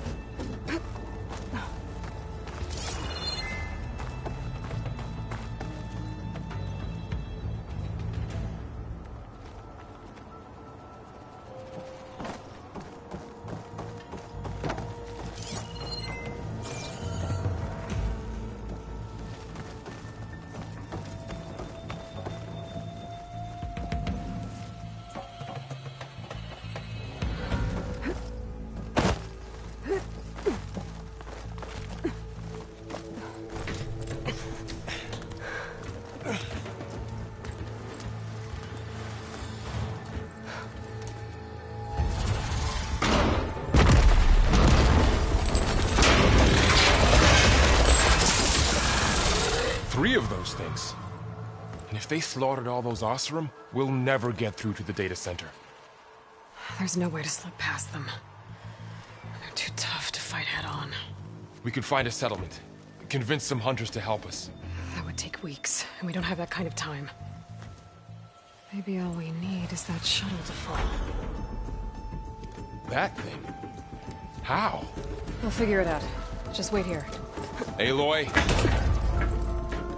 Three of those things. And if they slaughtered all those Oseram, we'll never get through to the data center. There's no way to slip past them. They're too tough to fight head-on. We could find a settlement. Convince some hunters to help us. That would take weeks, and we don't have that kind of time. Maybe all we need is that shuttle to fall. That thing? How? We'll figure it out. Just wait here. Aloy.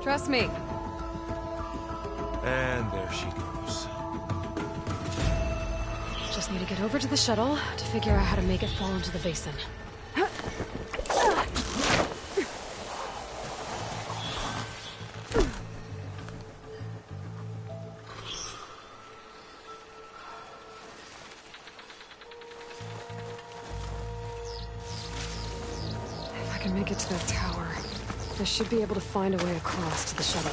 Trust me. And there she goes. Just need to get over to the shuttle to figure out how to make it fall into the basin. make it to that tower, I should be able to find a way across to the shuttle.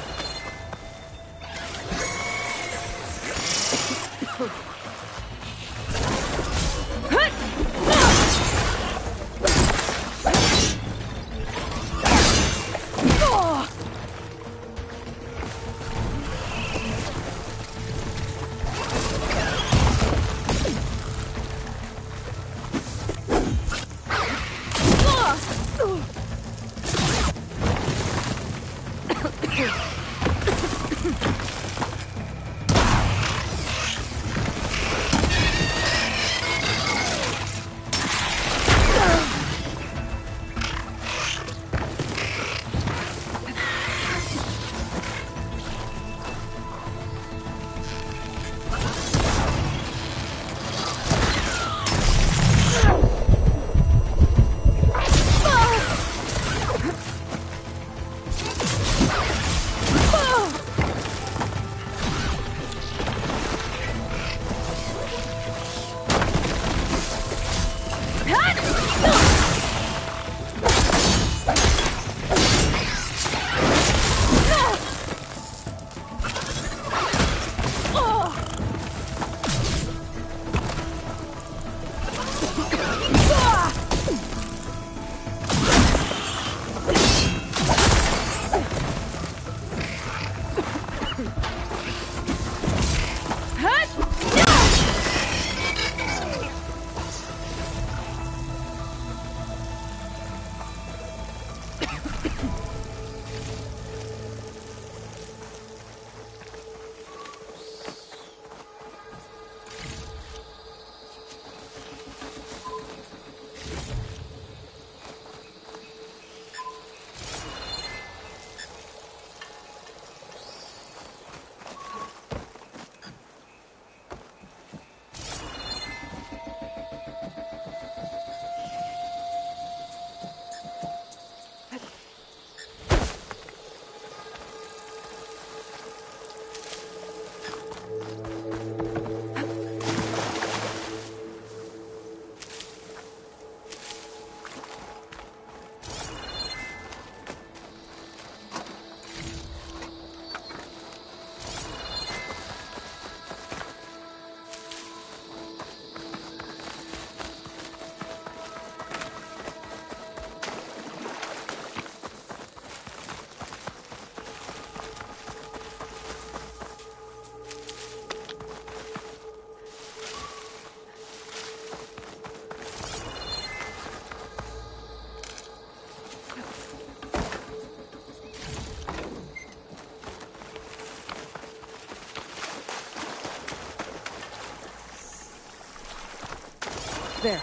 There.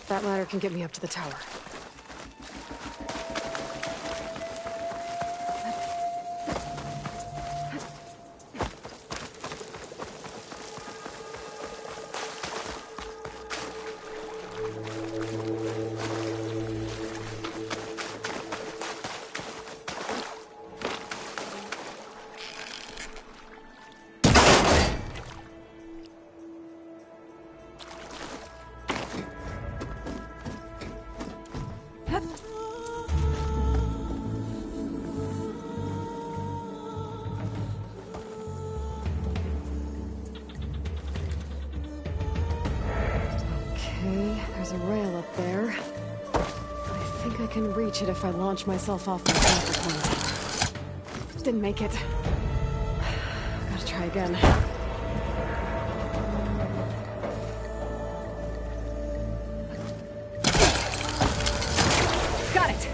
That ladder can get me up to the tower. There's a rail up there. I think I can reach it if I launch myself off the platform. Didn't make it. Gotta try again. Got it!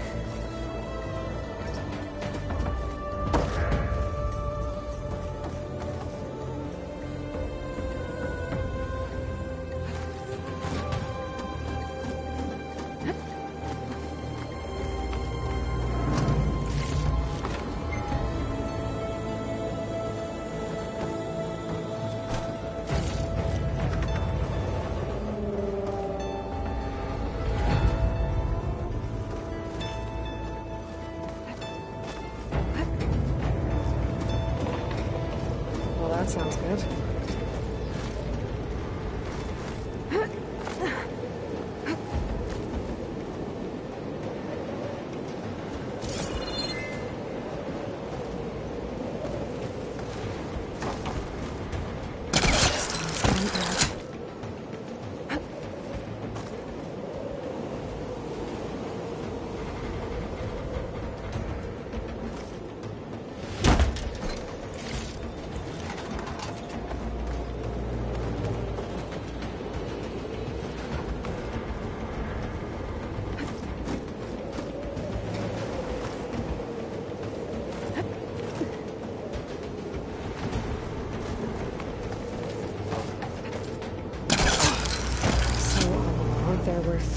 That sounds good.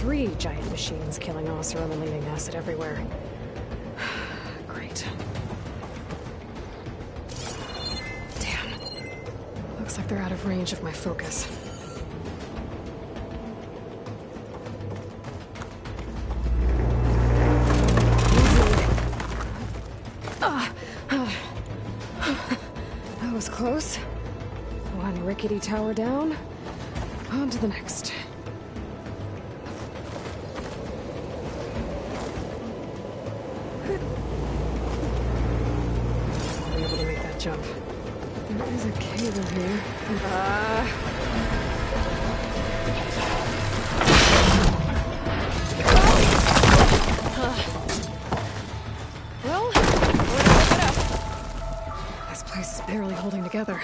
3 giant machines killing Oseram and leaving acid everywhere. Great. Damn. Looks like they're out of range of my focus. That was close. One rickety tower down. On to the next. I'll be able to make that jump. There is a cable here. Well, we're gonna look it up. This place is barely holding together.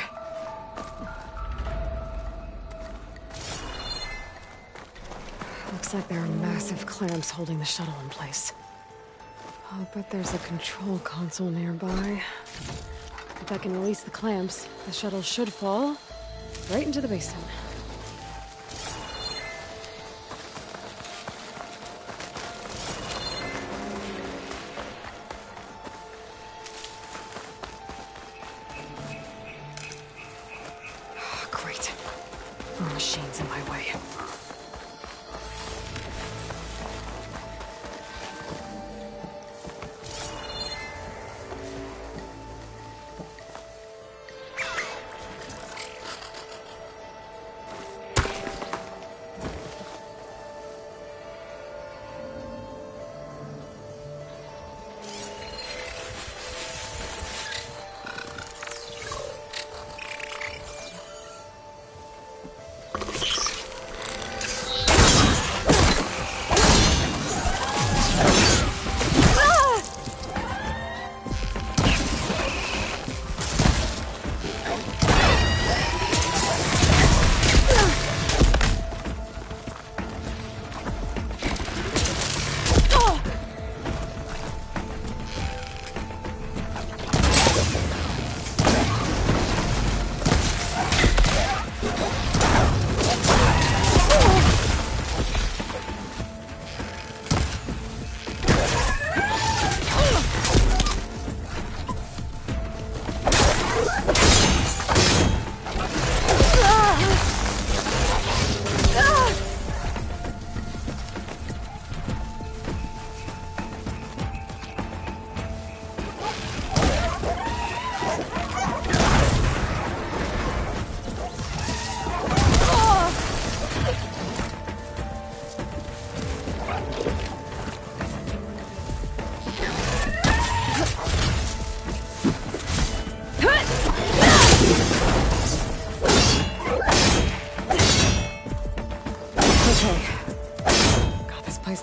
Looks like there are massive clamps holding the shuttle in place. I'll bet there's a control console nearby. If I can release the clamps, the shuttle should fall right into the basin. Oh, great. More machines in my way.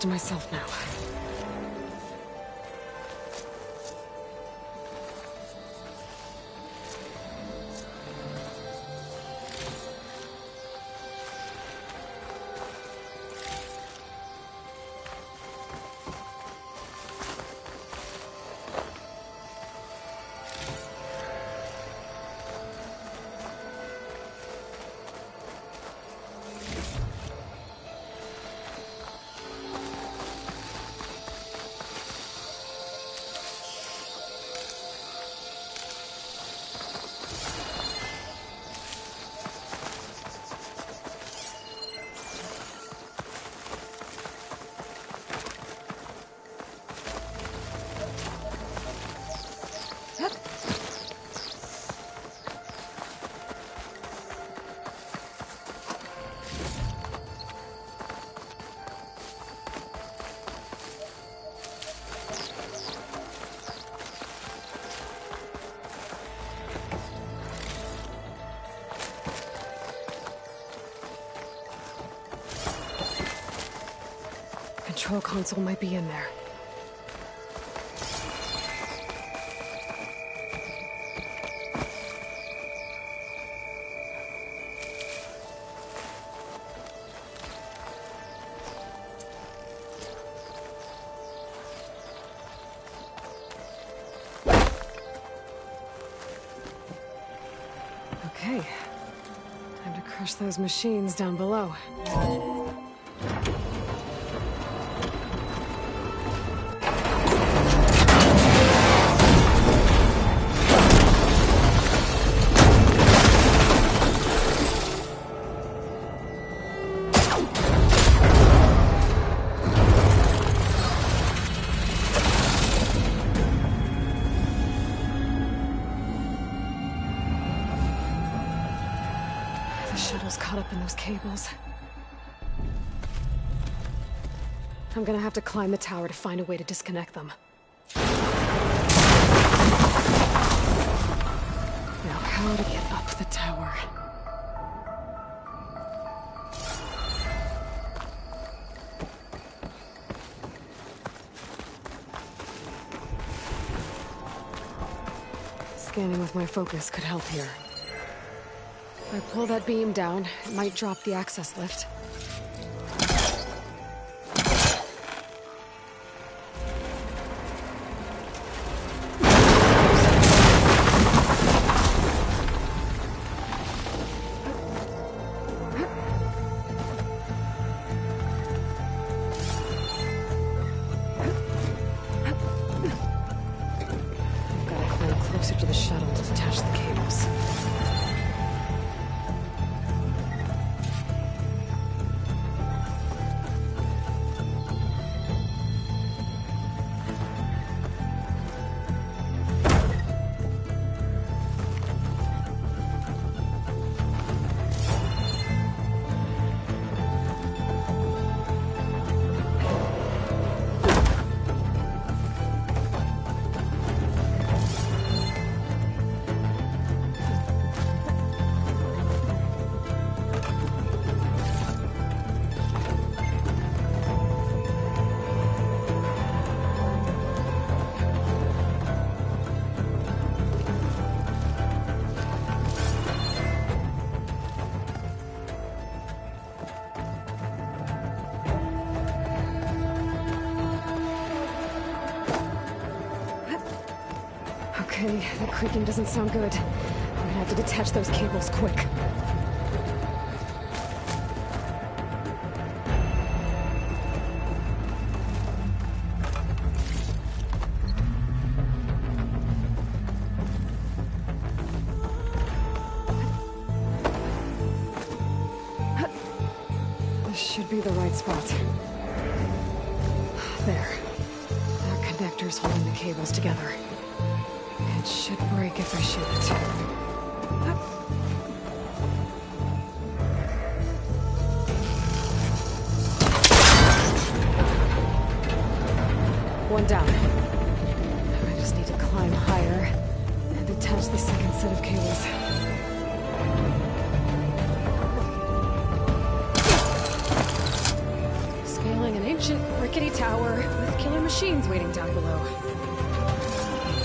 To myself now. Control console might be in there. Okay. Time to crush those machines down below. Shuttle's caught up in those cables. I'm gonna have to climb the tower to find a way to disconnect them. Now, how to get up the tower? Scanning with my focus could help here. If I pull that beam down, it might drop the access lift. To the shuttle to detach the cables. Okay, the creaking doesn't sound good. I'm gonna have to detach those cables quick. This should be the right spot. There. That connector's holding the cables together. It should break if I shoot it. One down. I just need to climb higher and detach the second set of cables. Scaling an ancient rickety tower with killer machines waiting down below.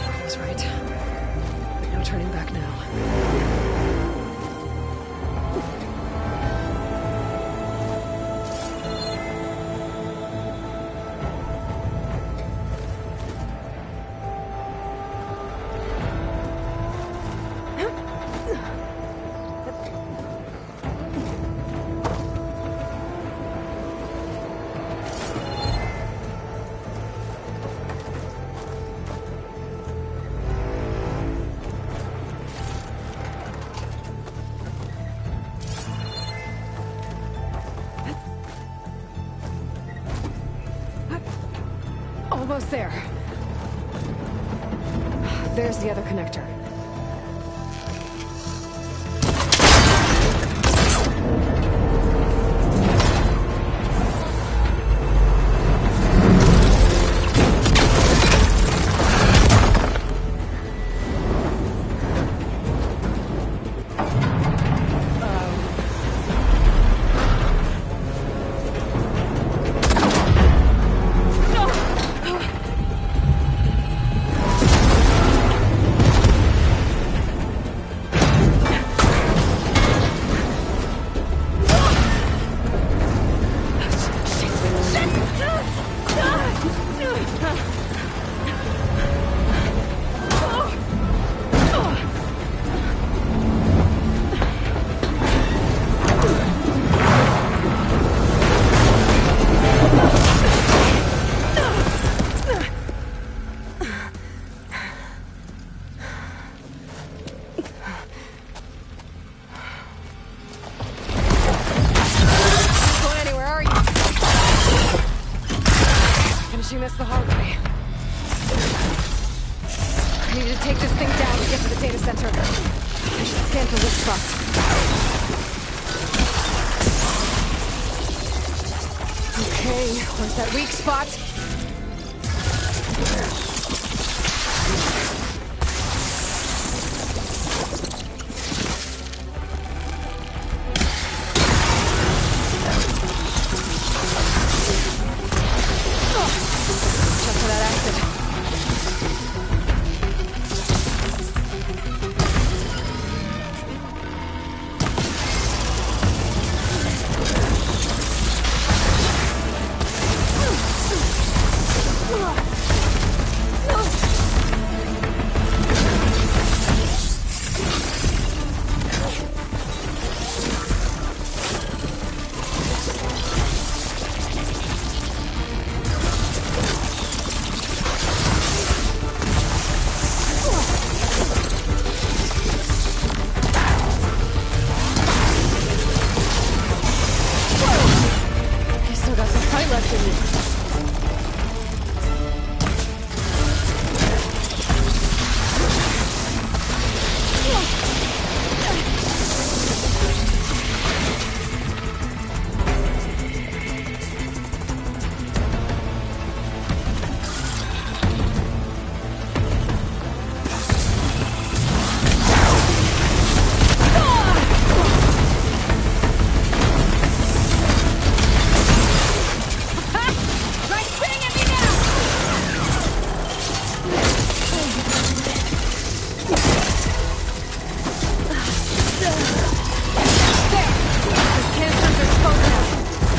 I was right. No turning back now. Almost there. There's the other connector. This the hard way. I need to take this thing down to get to the data center. I should scan for weak spots. Okay, where's that weak spot? Check for that acid. You still got some fight left in you. Right thing at me now! There! Those canisters are exposed now.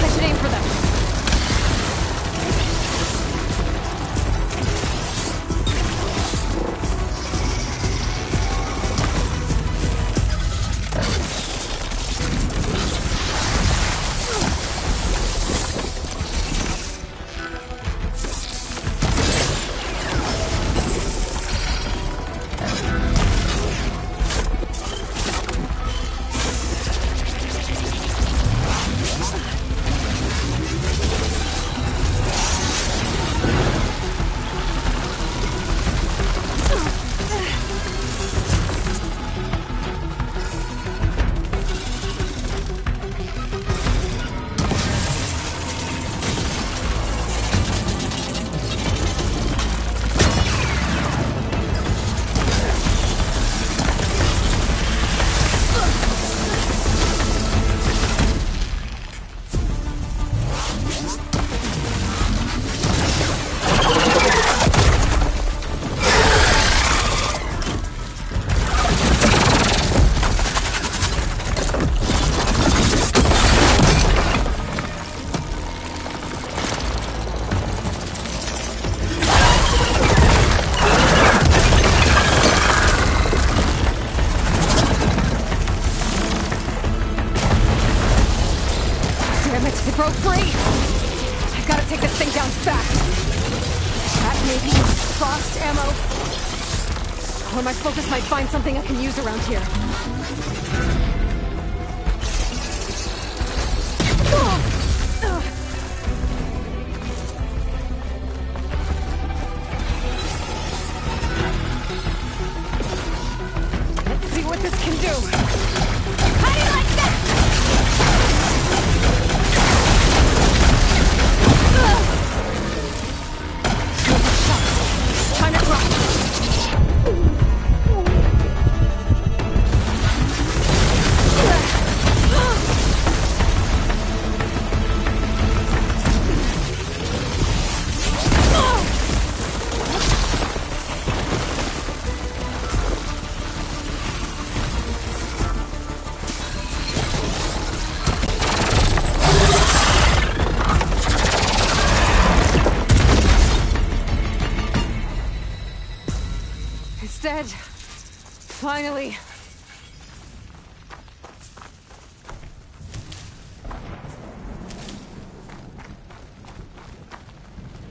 I should aim for them. Damn it, it broke free! I've gotta take this thing down fast. That maybe frost ammo. Or my focus might find something I can use around here. Let's see what this can do. How do you like that? Time to drop. It's dead. Finally.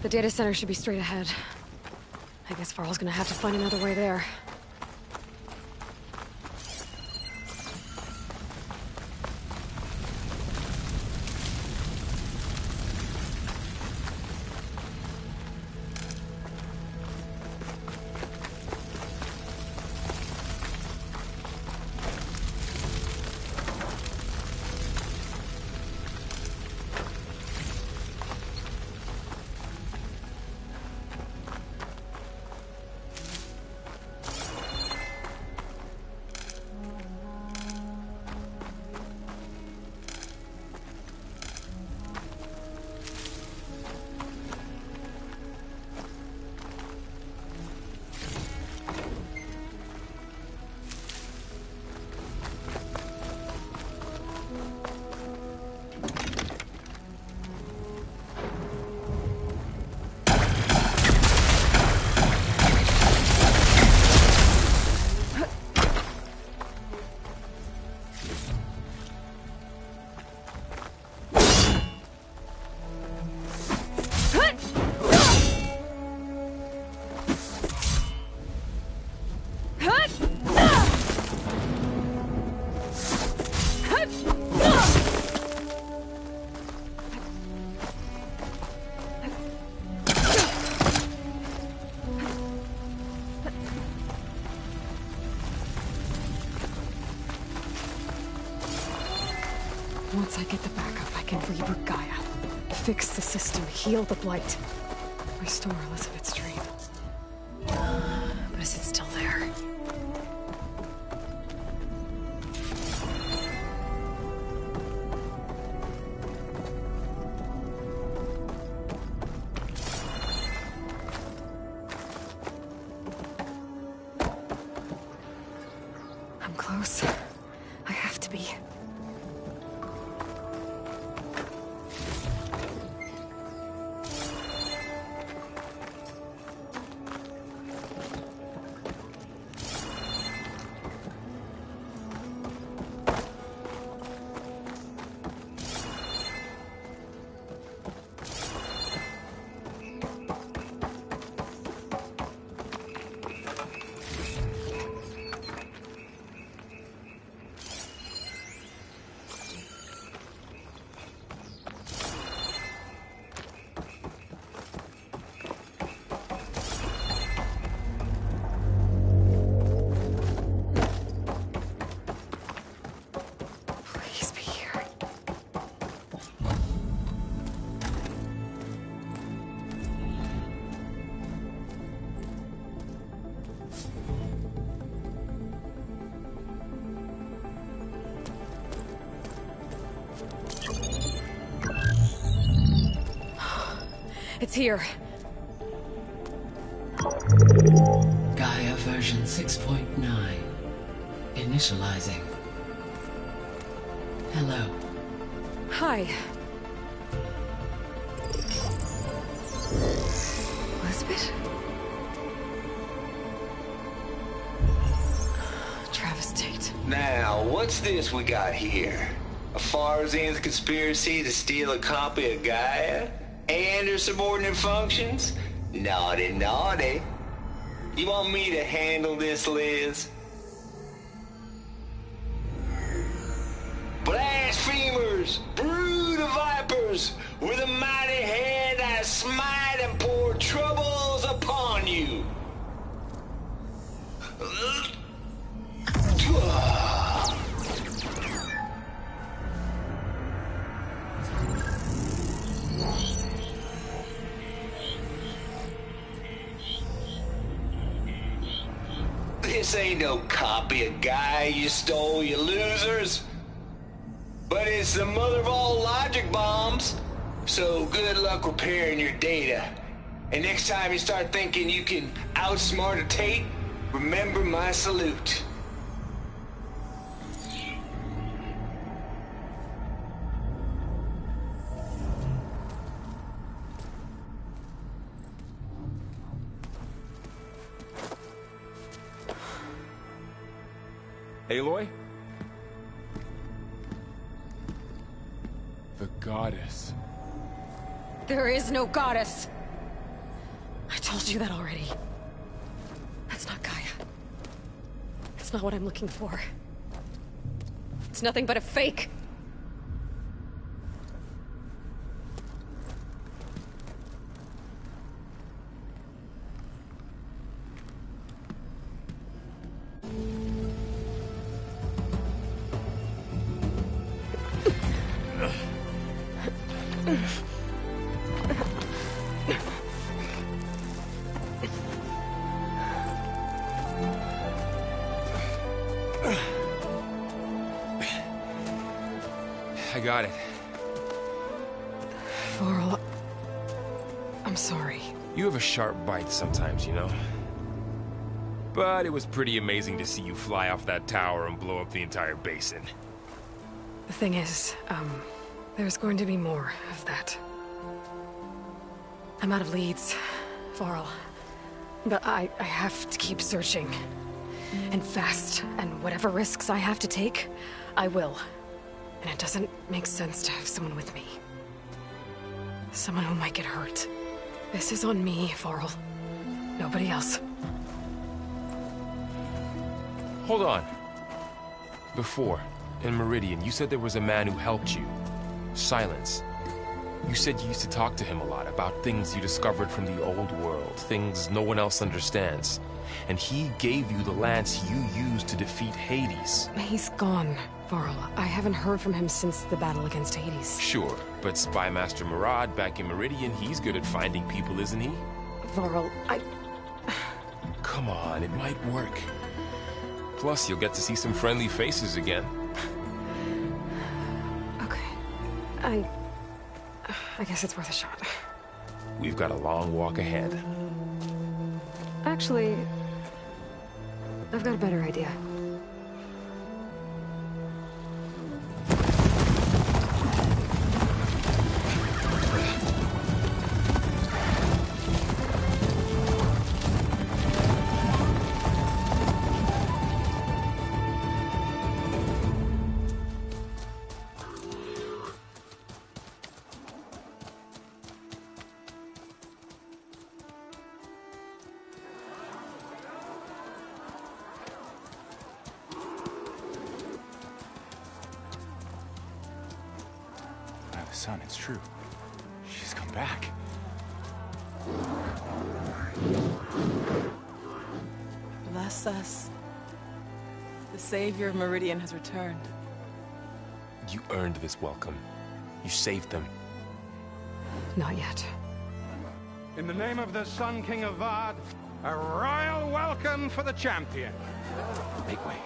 The data center should be straight ahead. I guess Varl's gonna have to find another way there. Once I get the backup, I can reboot Gaia. Fix the system, heal the Blight. Restore Elizabeth's dream. But is it still there? I'm close. I have to be. Please be here. It's here. Gaia version 6.9. Initializing. Hello. Hi. Elizabeth? Travis Tate. Now, what's this we got here? A Farzan's conspiracy to steal a copy of Gaia? And her subordinate functions? Naughty, naughty. You want me to handle this, Liz? Blasphemers! Brood of vipers! With a mighty hand I smite and pour troubles upon you! This ain't no copy of Gaia you stole, you losers. But it's the mother of all logic bombs. So good luck repairing your data. And next time you start thinking you can outsmart a Tate, remember my salute. Aloy? The goddess. There is no goddess. I told you that already. That's not Gaia. It's not what I'm looking for. It's nothing but a fake. I got it. Varl, I'm sorry. You have a sharp bite sometimes, you know? But it was pretty amazing to see you fly off that tower and blow up the entire basin. The thing is, there's going to be more of that. I'm out of leads, Varl. But I have to keep searching. And fast, and whatever risks I have to take, I will. And it doesn't make sense to have someone with me. Someone who might get hurt. This is on me, Varl. Nobody else. Hold on. Before, in Meridian, you said there was a man who helped you. Silence. You said you used to talk to him a lot about things you discovered from the old world, things no one else understands. and he gave you the lance you used to defeat Hades. He's gone, Varl. I haven't heard from him since the battle against Hades. Sure, but Spy Master Murad back in Meridian, he's good at finding people, isn't he? Varl, Come on, it might work. Plus, you'll get to see some friendly faces again. Okay. I guess it's worth a shot. We've got a long walk ahead. Actually, I've got a better idea. Son, it's true. She's come back. Bless us. The savior of Meridian has returned. You earned this welcome. You saved them. Not yet. In the name of the Sun King of Vard, a royal welcome for the champion. Make way.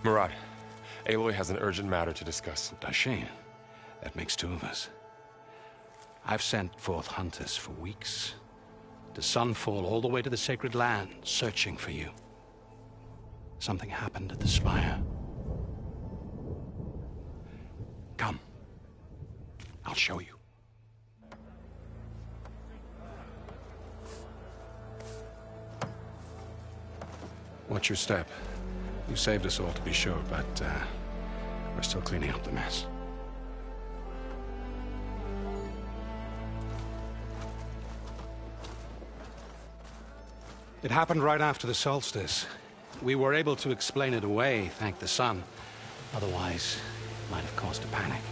Murad, Aloy has an urgent matter to discuss. Does she? That makes two of us. I've sent forth hunters for weeks, to Sunfall all the way to the Sacred Land, searching for you. Something happened at the Spire. Come. I'll show you. Watch your step. You saved us all, to be sure, but we're still cleaning up the mess. It happened right after the solstice. We were able to explain it away, thank the sun. Otherwise, it might have caused a panic.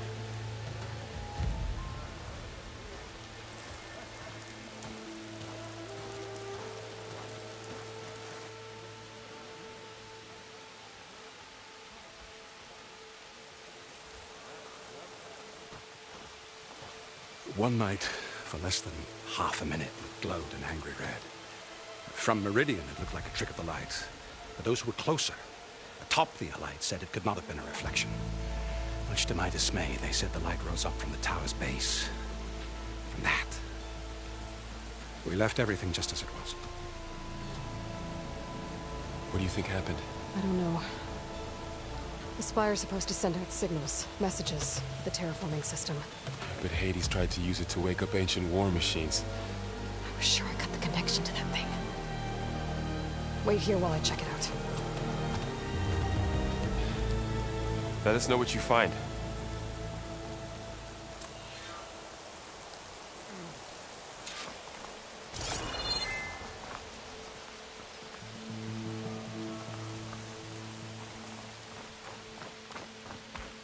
One night, for less than half a minute, it glowed an angry red. From Meridian, it looked like a trick of the light. But those who were closer, atop the Allied, said it could not have been a reflection. Much to my dismay, they said the light rose up from the tower's base. From that. We left everything just as it was. What do you think happened? I don't know. The Spire's supposed to send out signals, messages, the terraforming system. But Hades tried to use it to wake up ancient war machines. I was sure I got the connection to that thing. Wait here while I check it out. Let us know what you find.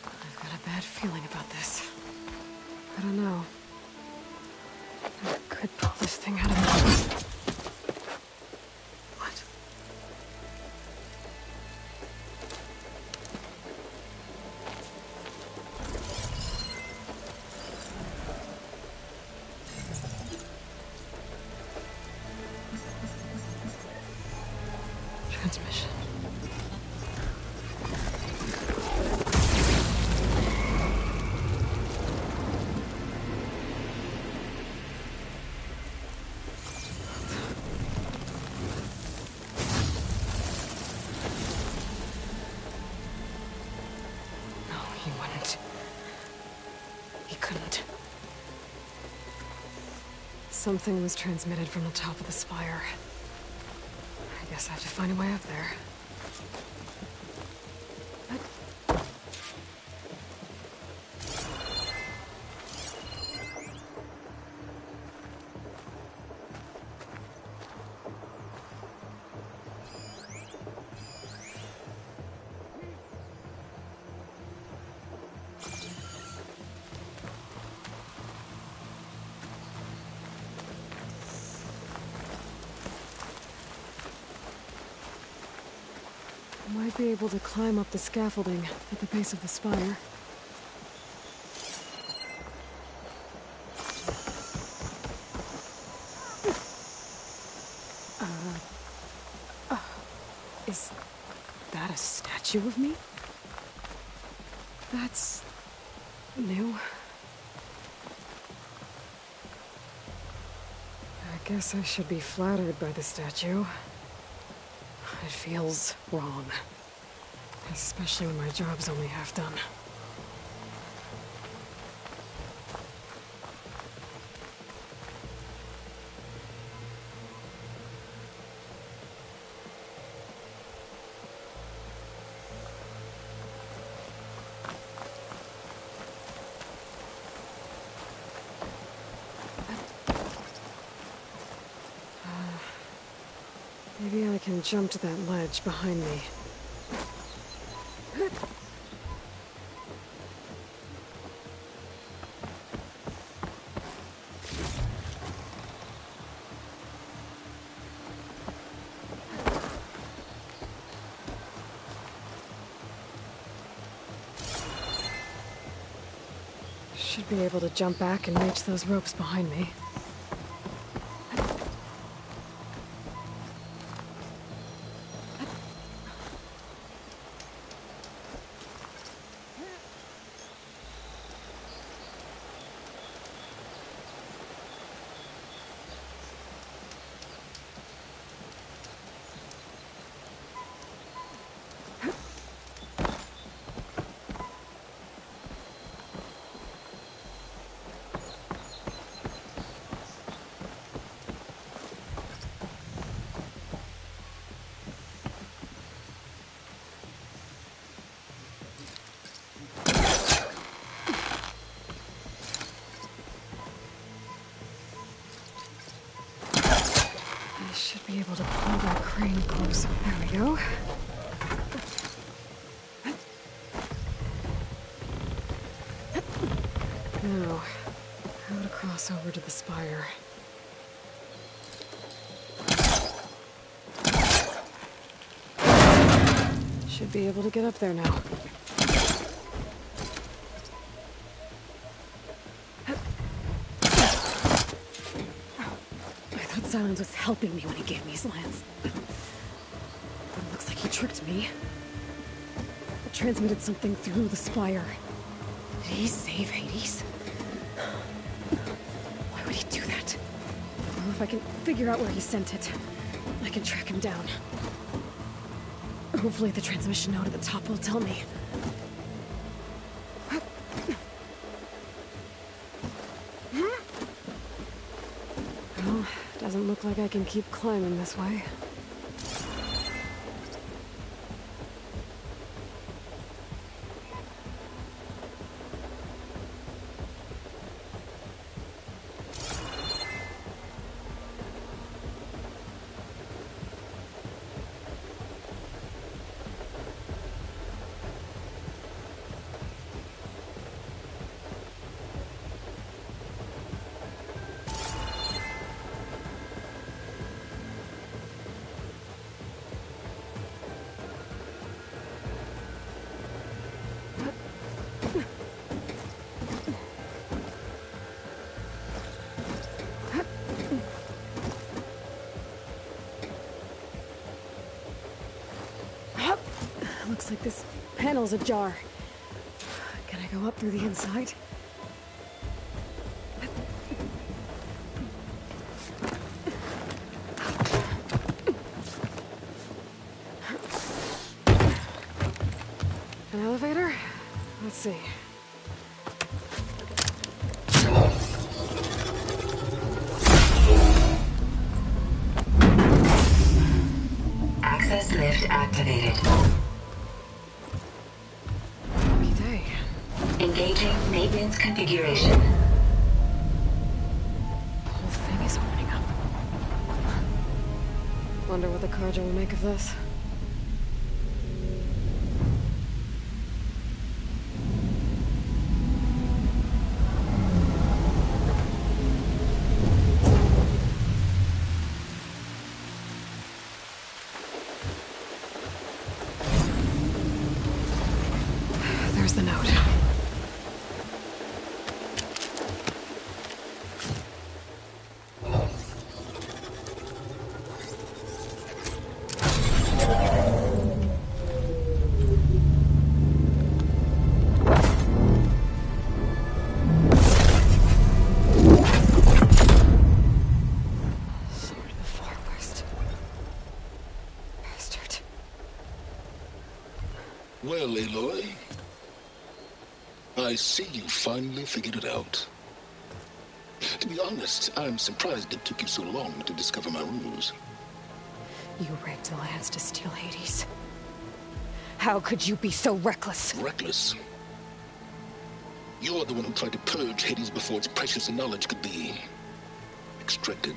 I've got a bad feeling about this. I don't know. I could pull this thing out of my... What? Transmission. No, he wouldn't. He couldn't. Something was transmitted from the top of the spire. I guess I have to find a way up there. Might be able to climb up the scaffolding at the base of the spire. Is that a statue of me? That's new. I guess I should be flattered by the statue. It feels wrong. Especially when my job's only half done. Maybe I can jump to that ledge behind me. Should be able to jump back and reach those ropes behind me. Should be able to pull that crane closer. There we go. Now, how to cross over to the spire. Should be able to get up there now. Silence was helping me when he gave me his lance. But it looks like he tricked me. It transmitted something through the spire. Did he save Hades? Why would he do that? Well, if I can figure out where he sent it, I can track him down. Hopefully the transmission node at the top will tell me. Doesn't look like I can keep climbing this way. Looks like this panel's ajar. Can I go up through the inside? An elevator? Let's see. Access lift activated. Engaging maintenance configuration. The whole thing is opening up. Wonder what the Carja will make of this. There's the note. Well, Aloy, I see you finally figured it out. To be honest, I'm surprised it took you so long to discover my ruse. You rigged the lands to steal Hades. How could you be so reckless? Reckless? You're the one who tried to purge Hades before its precious knowledge could be extracted.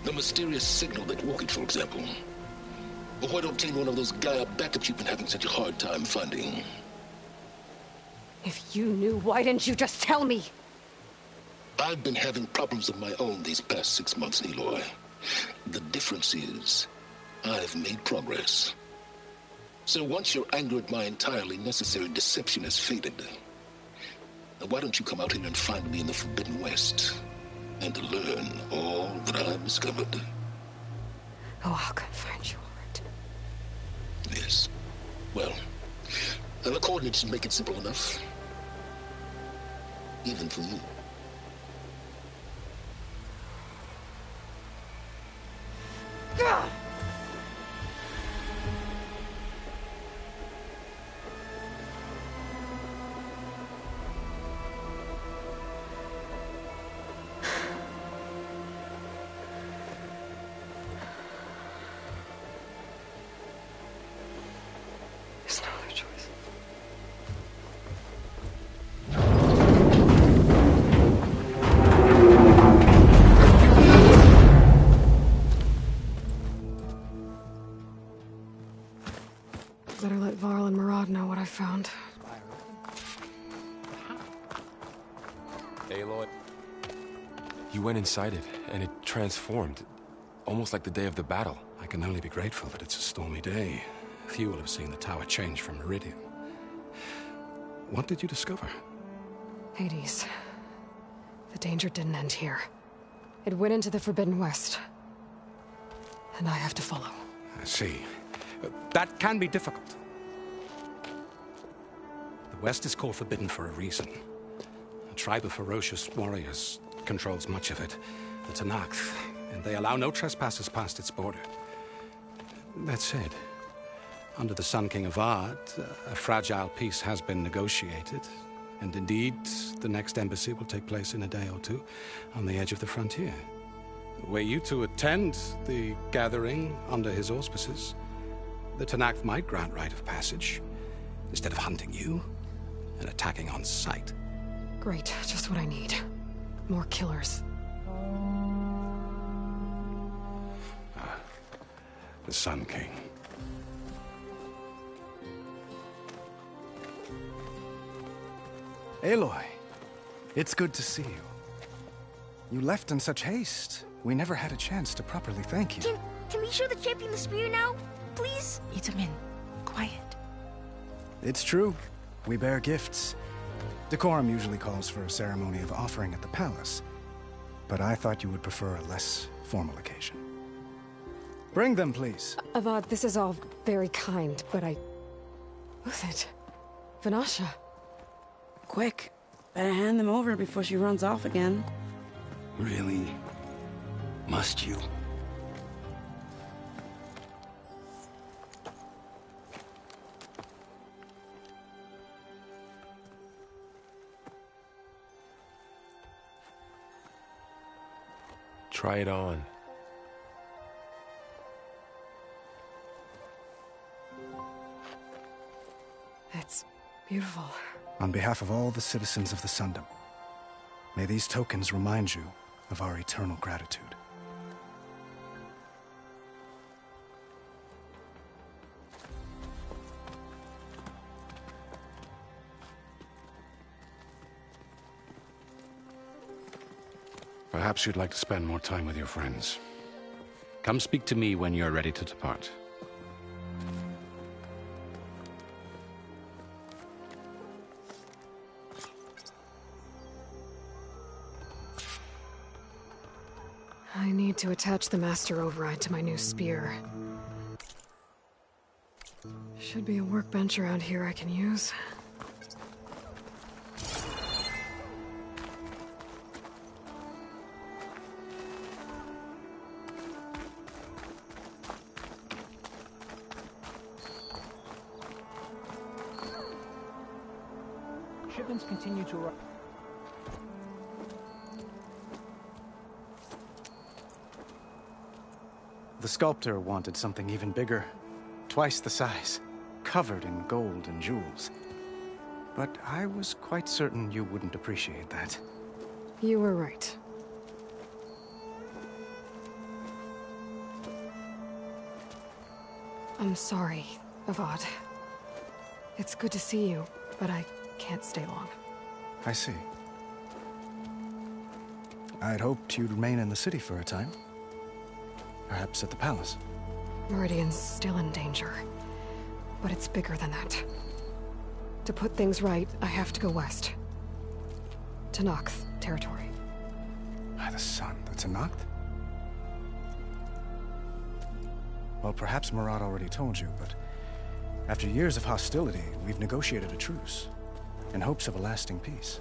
The mysterious signal that woke it, for example. Or why to obtain one of those Gaia backups you've been having such a hard time finding? If you knew, why didn't you just tell me? I've been having problems of my own these past 6 months, Aloy. The difference is, I've made progress. So once your anger at my entirely necessary deception has faded, why don't you come out here and find me in the Forbidden West, and learn all that I've discovered? Oh, I'll come find you. Yes. Well, the coordinates should make it simple enough. Even for you. There's no other choice. Better let Varl and Murad know what I found. Aloy. You went inside it, and it transformed. Almost like the day of the battle. I can only be grateful that it's a stormy day. Few will have seen the tower change from Meridian. What did you discover? Hades. The danger didn't end here. It went into the Forbidden West. And I have to follow. I see. That can be difficult. The West is called Forbidden for a reason. A tribe of ferocious warriors controls much of it, the Tenakth, and they allow no trespassers past its border. That said, under the Sun King of Ard, a fragile peace has been negotiated, and indeed, the next embassy will take place in a day or two on the edge of the frontier. Were you to attend the gathering under his auspices, the Tenakth might grant right of passage, instead of hunting you and attacking on sight. Great, just what I need. More killers. The Sun King. Aloy, it's good to see you. You left in such haste. We never had a chance to properly thank you. Can we show the champion the spear now? Please? Itamin, quiet. It's true. We bear gifts. Decorum usually calls for a ceremony of offering at the palace. But I thought you would prefer a less formal occasion. Bring them, please. Avad, this is all very kind, but Who's it? Vanasha. Quick. Better hand them over before she runs off again. Really? Must you? Try it on. It's beautiful. On behalf of all the citizens of the Sundom, may these tokens remind you of our eternal gratitude. Perhaps you'd like to spend more time with your friends. Come speak to me when you're ready to depart. need to attach the master override to my new spear. Should be a workbench around here I can use. Shipments continue to arrive. The sculptor wanted something even bigger. Twice the size. Covered in gold and jewels. But I was quite certain you wouldn't appreciate that. You were right. I'm sorry, Avad. It's good to see you, but I can't stay long. I see. I'd hoped you'd remain in the city for a time. Perhaps at the palace. Meridian's still in danger. But it's bigger than that. To put things right, I have to go west. To Nox territory. By the sun, that's a Noct? Well, perhaps Murad already told you, but after years of hostility, we've negotiated a truce, in hopes of a lasting peace.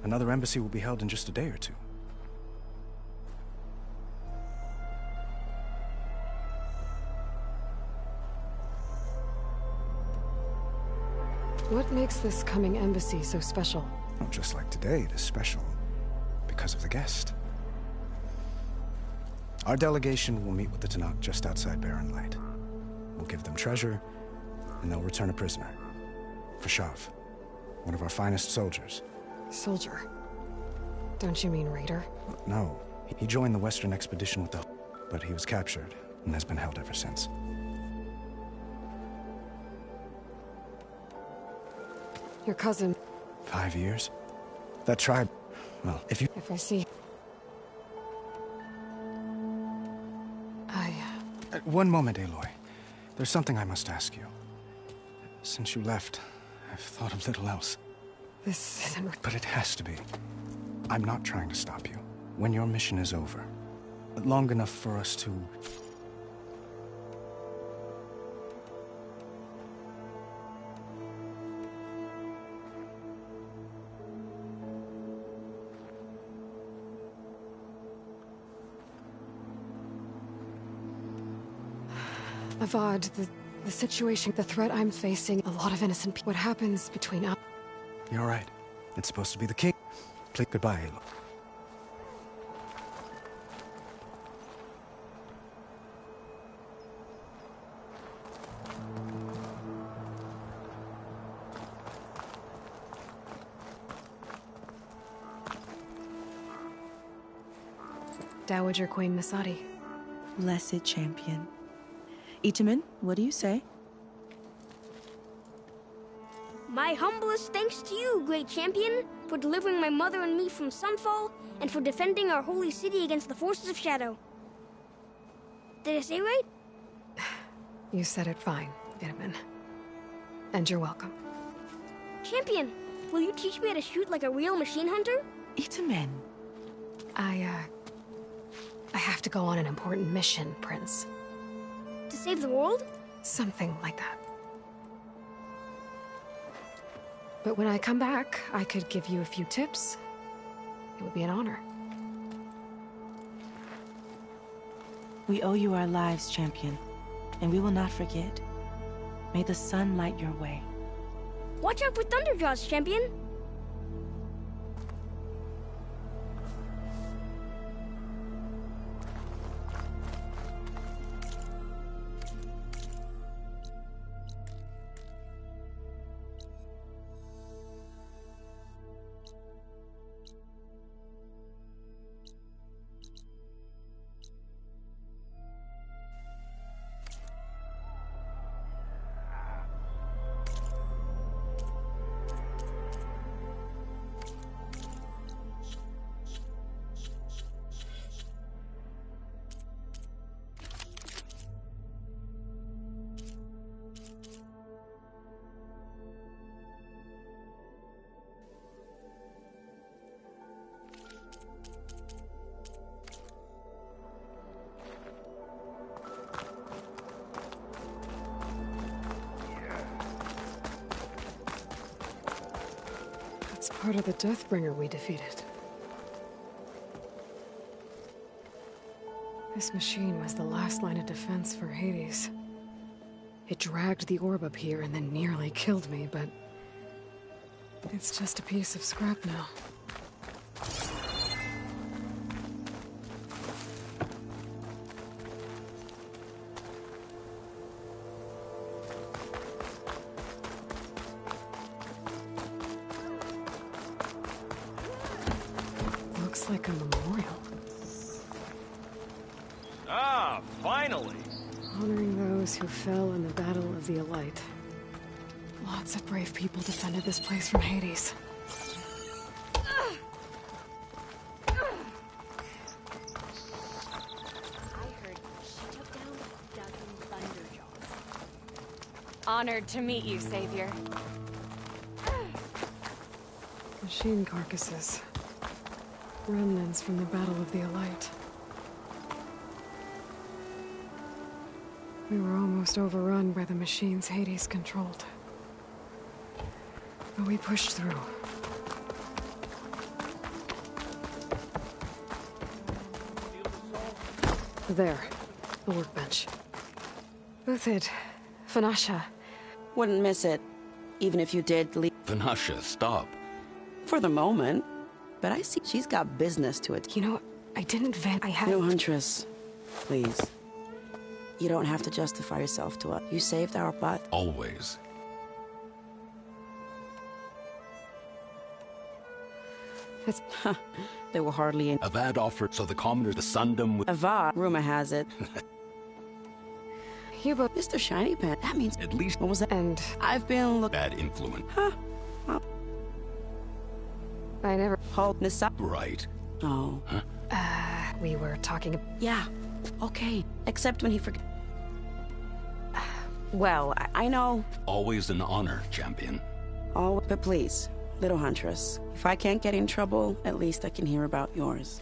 Another embassy will be held in just a day or two. What makes this coming embassy so special? Well, just like today, it is special because of the guest. Our delegation will meet with the Tanakh just outside Barren Light. We'll give them treasure, and they'll return a prisoner. Fashav, one of our finest soldiers. Soldier? Don't you mean raider? No. He joined the Western expedition with the... but he was captured, and has been held ever since. Your cousin... 5 years? That tribe... well, if you... If I see... One moment, Aloy. There's something I must ask you. Since you left, I've thought of little else. This isn't... But it has to be. I'm not trying to stop you. When your mission is over, long enough for us to... Avad, the situation, the threat I'm facing, a lot of innocent people. What happens between us? You're right. It's supposed to be the king. Please, goodbye, Aloy. Dowager Queen Masadi. Blessed champion. Itamen, what do you say? My humblest thanks to you, great champion, for delivering my mother and me from Sunfall, and for defending our holy city against the forces of Shadow. Did I say right? You said it fine, Itamen. And you're welcome. Champion, will you teach me how to shoot like a real machine hunter? Itamen. I have to go on an important mission, Prince. To save the world? Something like that. But when I come back, I could give you a few tips. It would be an honor. We owe you our lives, champion, and we will not forget. May the sun light your way. Watch out for Thunderjaws, champion! It's part of the Deathbringer we defeated. This machine was the last line of defense for Hades. It dragged the orb up here and then nearly killed me, but it's just a piece of scrap now. Looks like a memorial. Ah, finally! Honoring those who fell in the Battle of the Elite. Lots of brave people defended this place from Hades. I heard she took down a dozen Thunderjaws. Honored to meet you, Savior. Machine carcasses. Remnants from the Battle of the Elite. We were almost overrun by the machines Hades controlled. But we pushed through. There. The workbench. Uthid. Vanasha. Wouldn't miss it, even if you did leave. Vanasha, stop. For the moment. But I see she's got business to it. You know, I didn't vent. I had... No, Huntress. Please. You don't have to justify yourself to us. You saved our butt. Always. It's... They were hardly in... Avad offered, so the commoners, the Sundom... Avad, rumor has it. You both... Mr. Shiny Pen, that means... At least... What was that? And... I've been Bad influence. Huh. Well... I never... Hold this up. Right. Oh. Huh? We were talking... Yeah. Okay. Except when he forgot... Well, I know... Always an honor, champion. Oh, but please, little Huntress. If I can't get in trouble, at least I can hear about yours.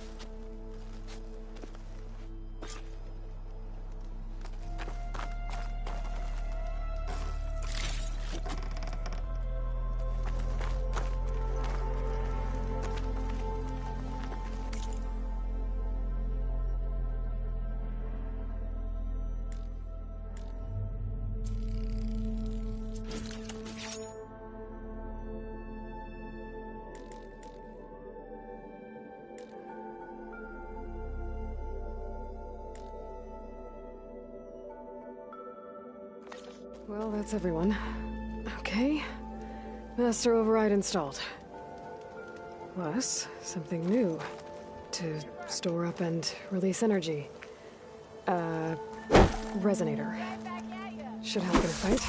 Well, that's everyone. Okay. Master Override installed. Plus, something new. To store up and release energy. Resonator. Should help in a fight.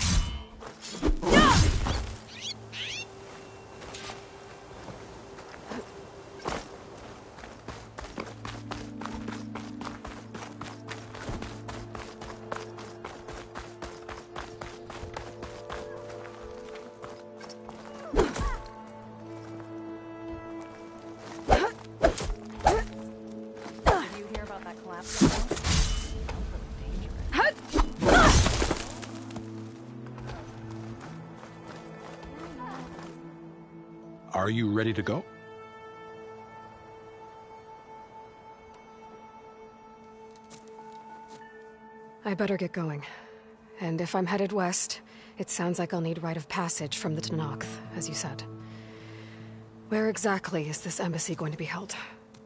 Are you ready to go? I better get going. And if I'm headed west, it sounds like I'll need rite of passage from the Tenakth, as you said. Where exactly is this embassy going to be held?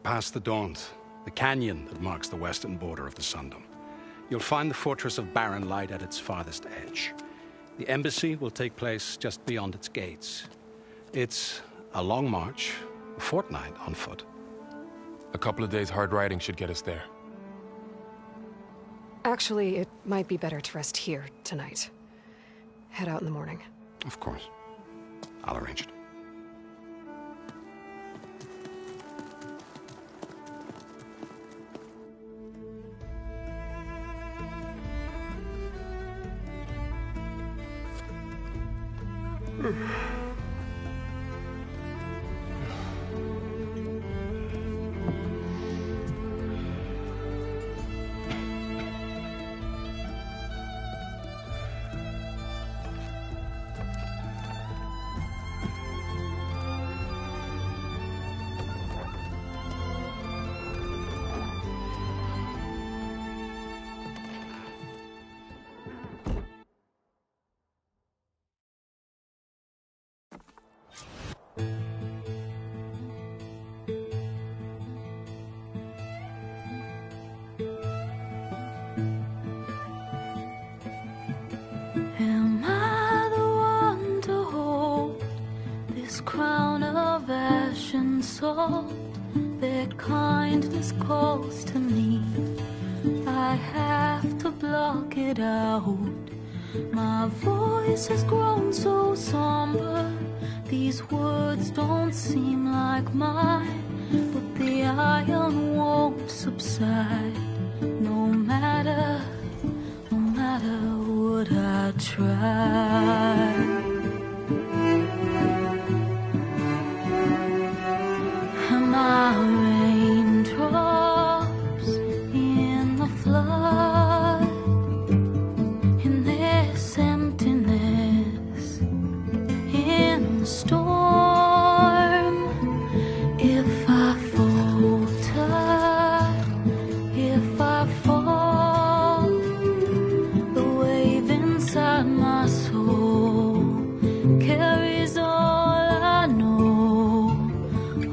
Past the Daunt, the canyon that marks the western border of the Sundom. You'll find the fortress of Barren Light at its farthest edge. The embassy will take place just beyond its gates. It's a long march, a fortnight on foot. A couple of days hard riding should get us there. Actually, it might be better to rest here tonight. Head out in the morning. Of course. I'll arrange it. salt, their kindness calls to me. I have to block it out. My voice has grown so somber. These words don't seem like mine, but the iron won't subside. No matter what I try. And my raindrops in the flood, in this emptiness, in the storm. If I falter, if I fall, the wave inside my soul carries all I know.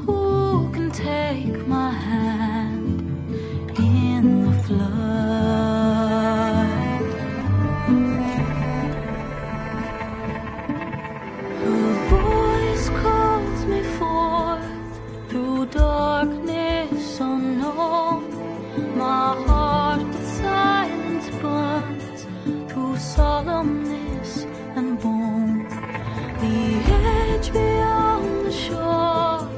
Who can take my hand in the flood? Her voice calls me forth through darkness unknown. My heart with silence burns through solemnness and bone. The edge beyond the shore,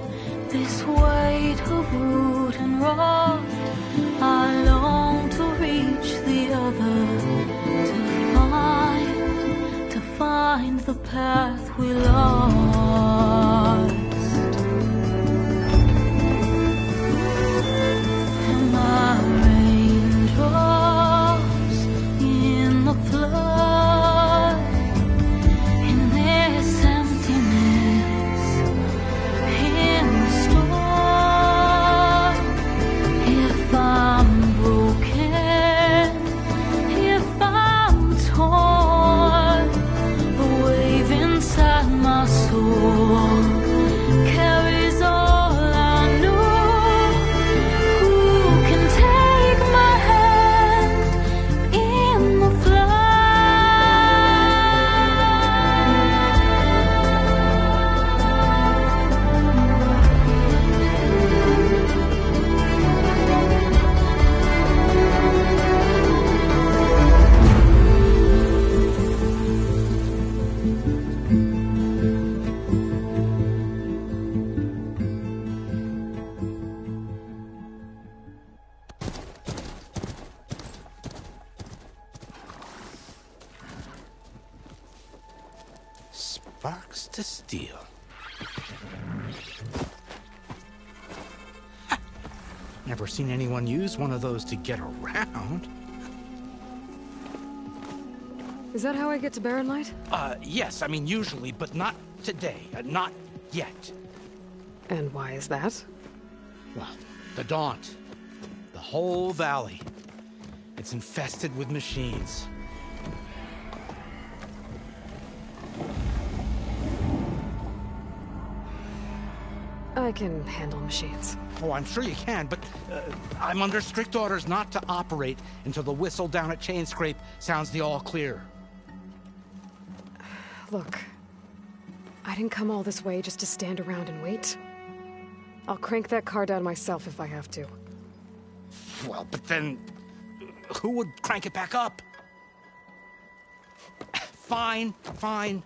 this weight of root and rot. I long to reach the other, to find the path we lost. And my raindrops in the flood, in this emptiness, in the storm. If I'm broken, if I'm torn, the wave inside my soul carries all I know. Who can take my hand in the Sparks to steel. Never seen anyone use one of those to get around. Is that how I get to Barren Light? Yes, I mean usually, but not today. Not yet. And why is that? Well, the Daunt. The whole valley. It's infested with machines. I can handle machines. Oh, I'm sure you can, but I'm under strict orders not to operate until the whistle down at Chainscrape sounds the all clear. Look, I didn't come all this way just to stand around and wait. I'll crank that car down myself if I have to. Well, but then who would crank it back up? Fine, fine.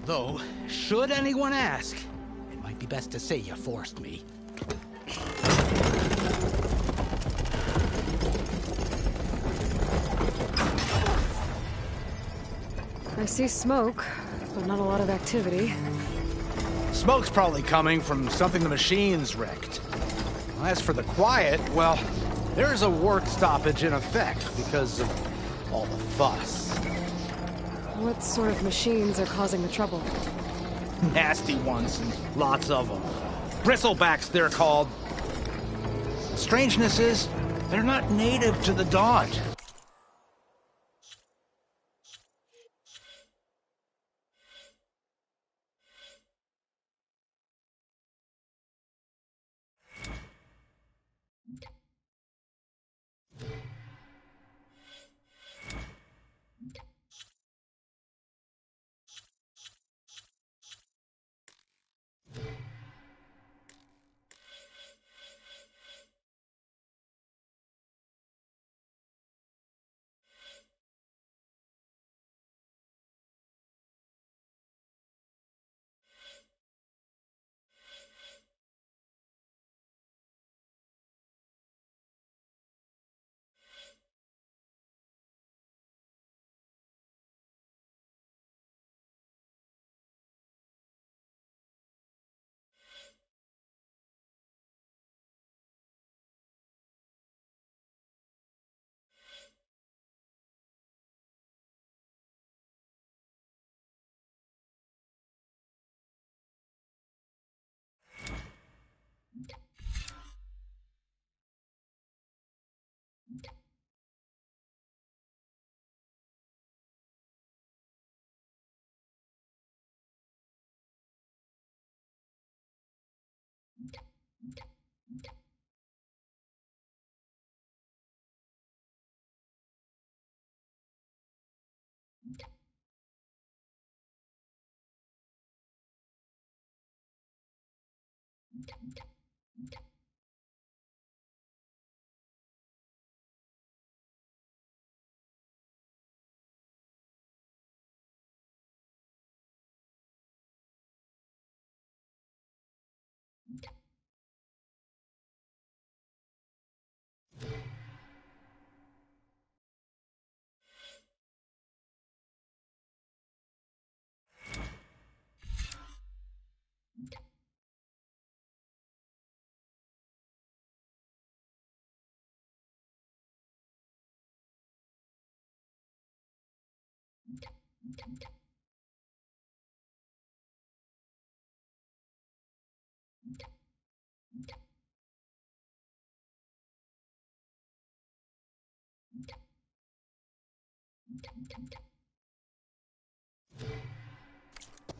Though, should anyone ask, it might be best to say you forced me. I see smoke, but not a lot of activity. Smoke's probably coming from something the machines wrecked. As for the quiet, well, there's a work stoppage in effect because of all the fuss. What sort of machines are causing the trouble? Nasty ones, and lots of them. Bristlebacks, they're called. The strangeness is, they're not native to the Daunt.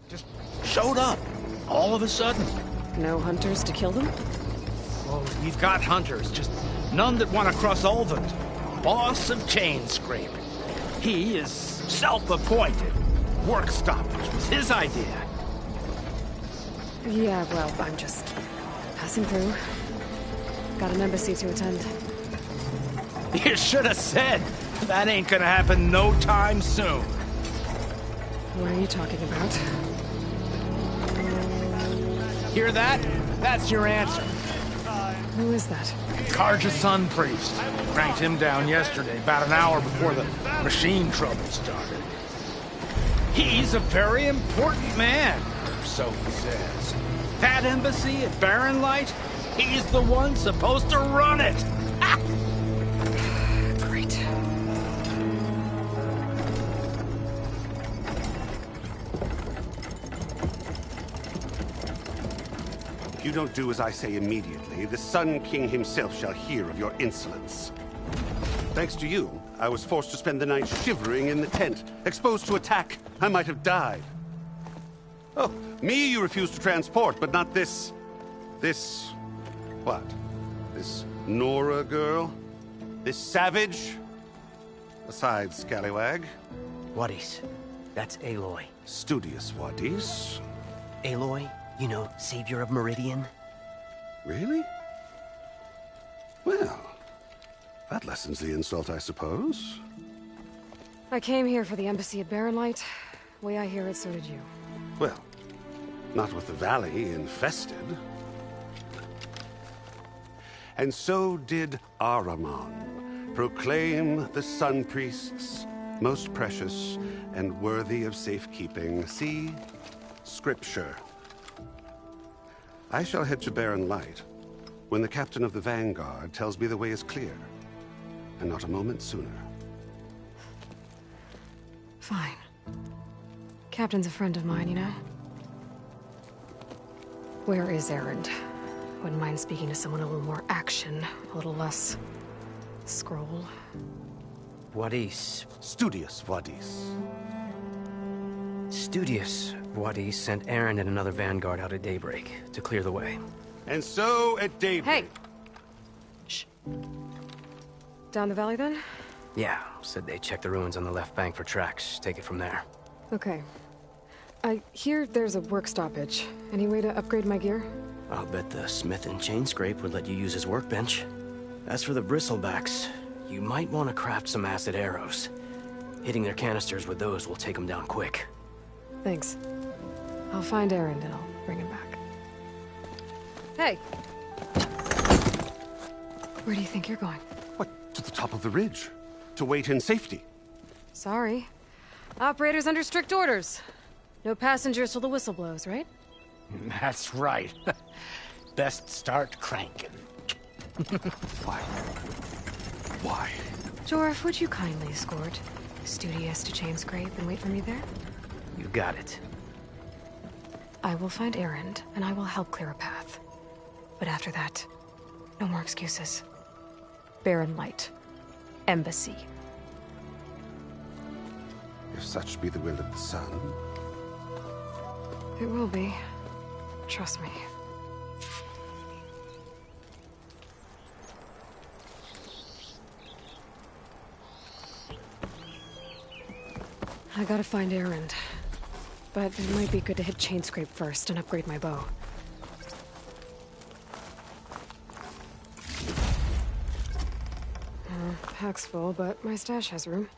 Just showed up, all of a sudden. No hunters to kill them? Oh, we've got hunters, just none that want to cross Ulvund. Boss of Chain Scrape. He is self-appointed. Work stoppage was his idea. Yeah, well, I'm just passing through. Got an embassy to attend. You should have said. That ain't gonna happen no time soon. What are you talking about? Hear that? That's your answer. Who is that? Karja Sun Priest. Cranked him down yesterday, about an hour before the machine trouble started. He's a very important man, or so he says. That embassy at Barren Light, he's the one supposed to run it. Ah! Great. If you don't do as I say immediately, the Sun King himself shall hear of your insolence. Thanks to you, I was forced to spend the night shivering in the tent. Exposed to attack, I might have died. Oh, me you refuse to transport, but not this... what? This Nora girl? This savage? Besides, scallywag. Wadis. That's Aloy. Studious Wadis. Aloy, you know, savior of Meridian. Really? Well, that lessens the insult, I suppose. I came here for the embassy at Barren Light. Way I hear it, so did you. Well, not with the valley infested. And so did Ahriman, proclaim the Sun Priests most precious and worthy of safekeeping. See? Scripture. I shall head to Barren Light when the captain of the Vanguard tells me the way is clear, and not a moment sooner. Fine. Captain's a friend of mine, you know? Where is Erend? Wouldn't mind speaking to someone a little more action, a little less... scroll. Wadis. Studious Wadis. Studious Wadis sent Erend and another Vanguard out at daybreak to clear the way. And so at daybreak... Hey! Shh. Down the valley, then? Yeah, said they checked the ruins on the left bank for tracks. Take it from there. Okay. I hear there's a work stoppage. Any way to upgrade my gear? I'll bet the smith and chain scrape would let you use his workbench. As for the bristlebacks, you might want to craft some acid arrows. Hitting their canisters with those will take them down quick. Thanks. I'll find Erend and I'll bring him back. Hey! Where do you think you're going? What, to the top of the ridge? To wait in safety? Sorry. Operator's under strict orders. No passengers till the whistle blows, right? That's right. Best start cranking. Why? Why? Jorf, would you kindly escort Studious to Chain Scrape and wait for me there? You got it. I will find Erend, and I will help clear a path. But after that, no more excuses. Barren Light. Embassy. If such be the will of the sun... It will be. Trust me. I gotta find Erend. But it might be good to hit Chain Scrape first and upgrade my bow. Pack's full, but my stash has room.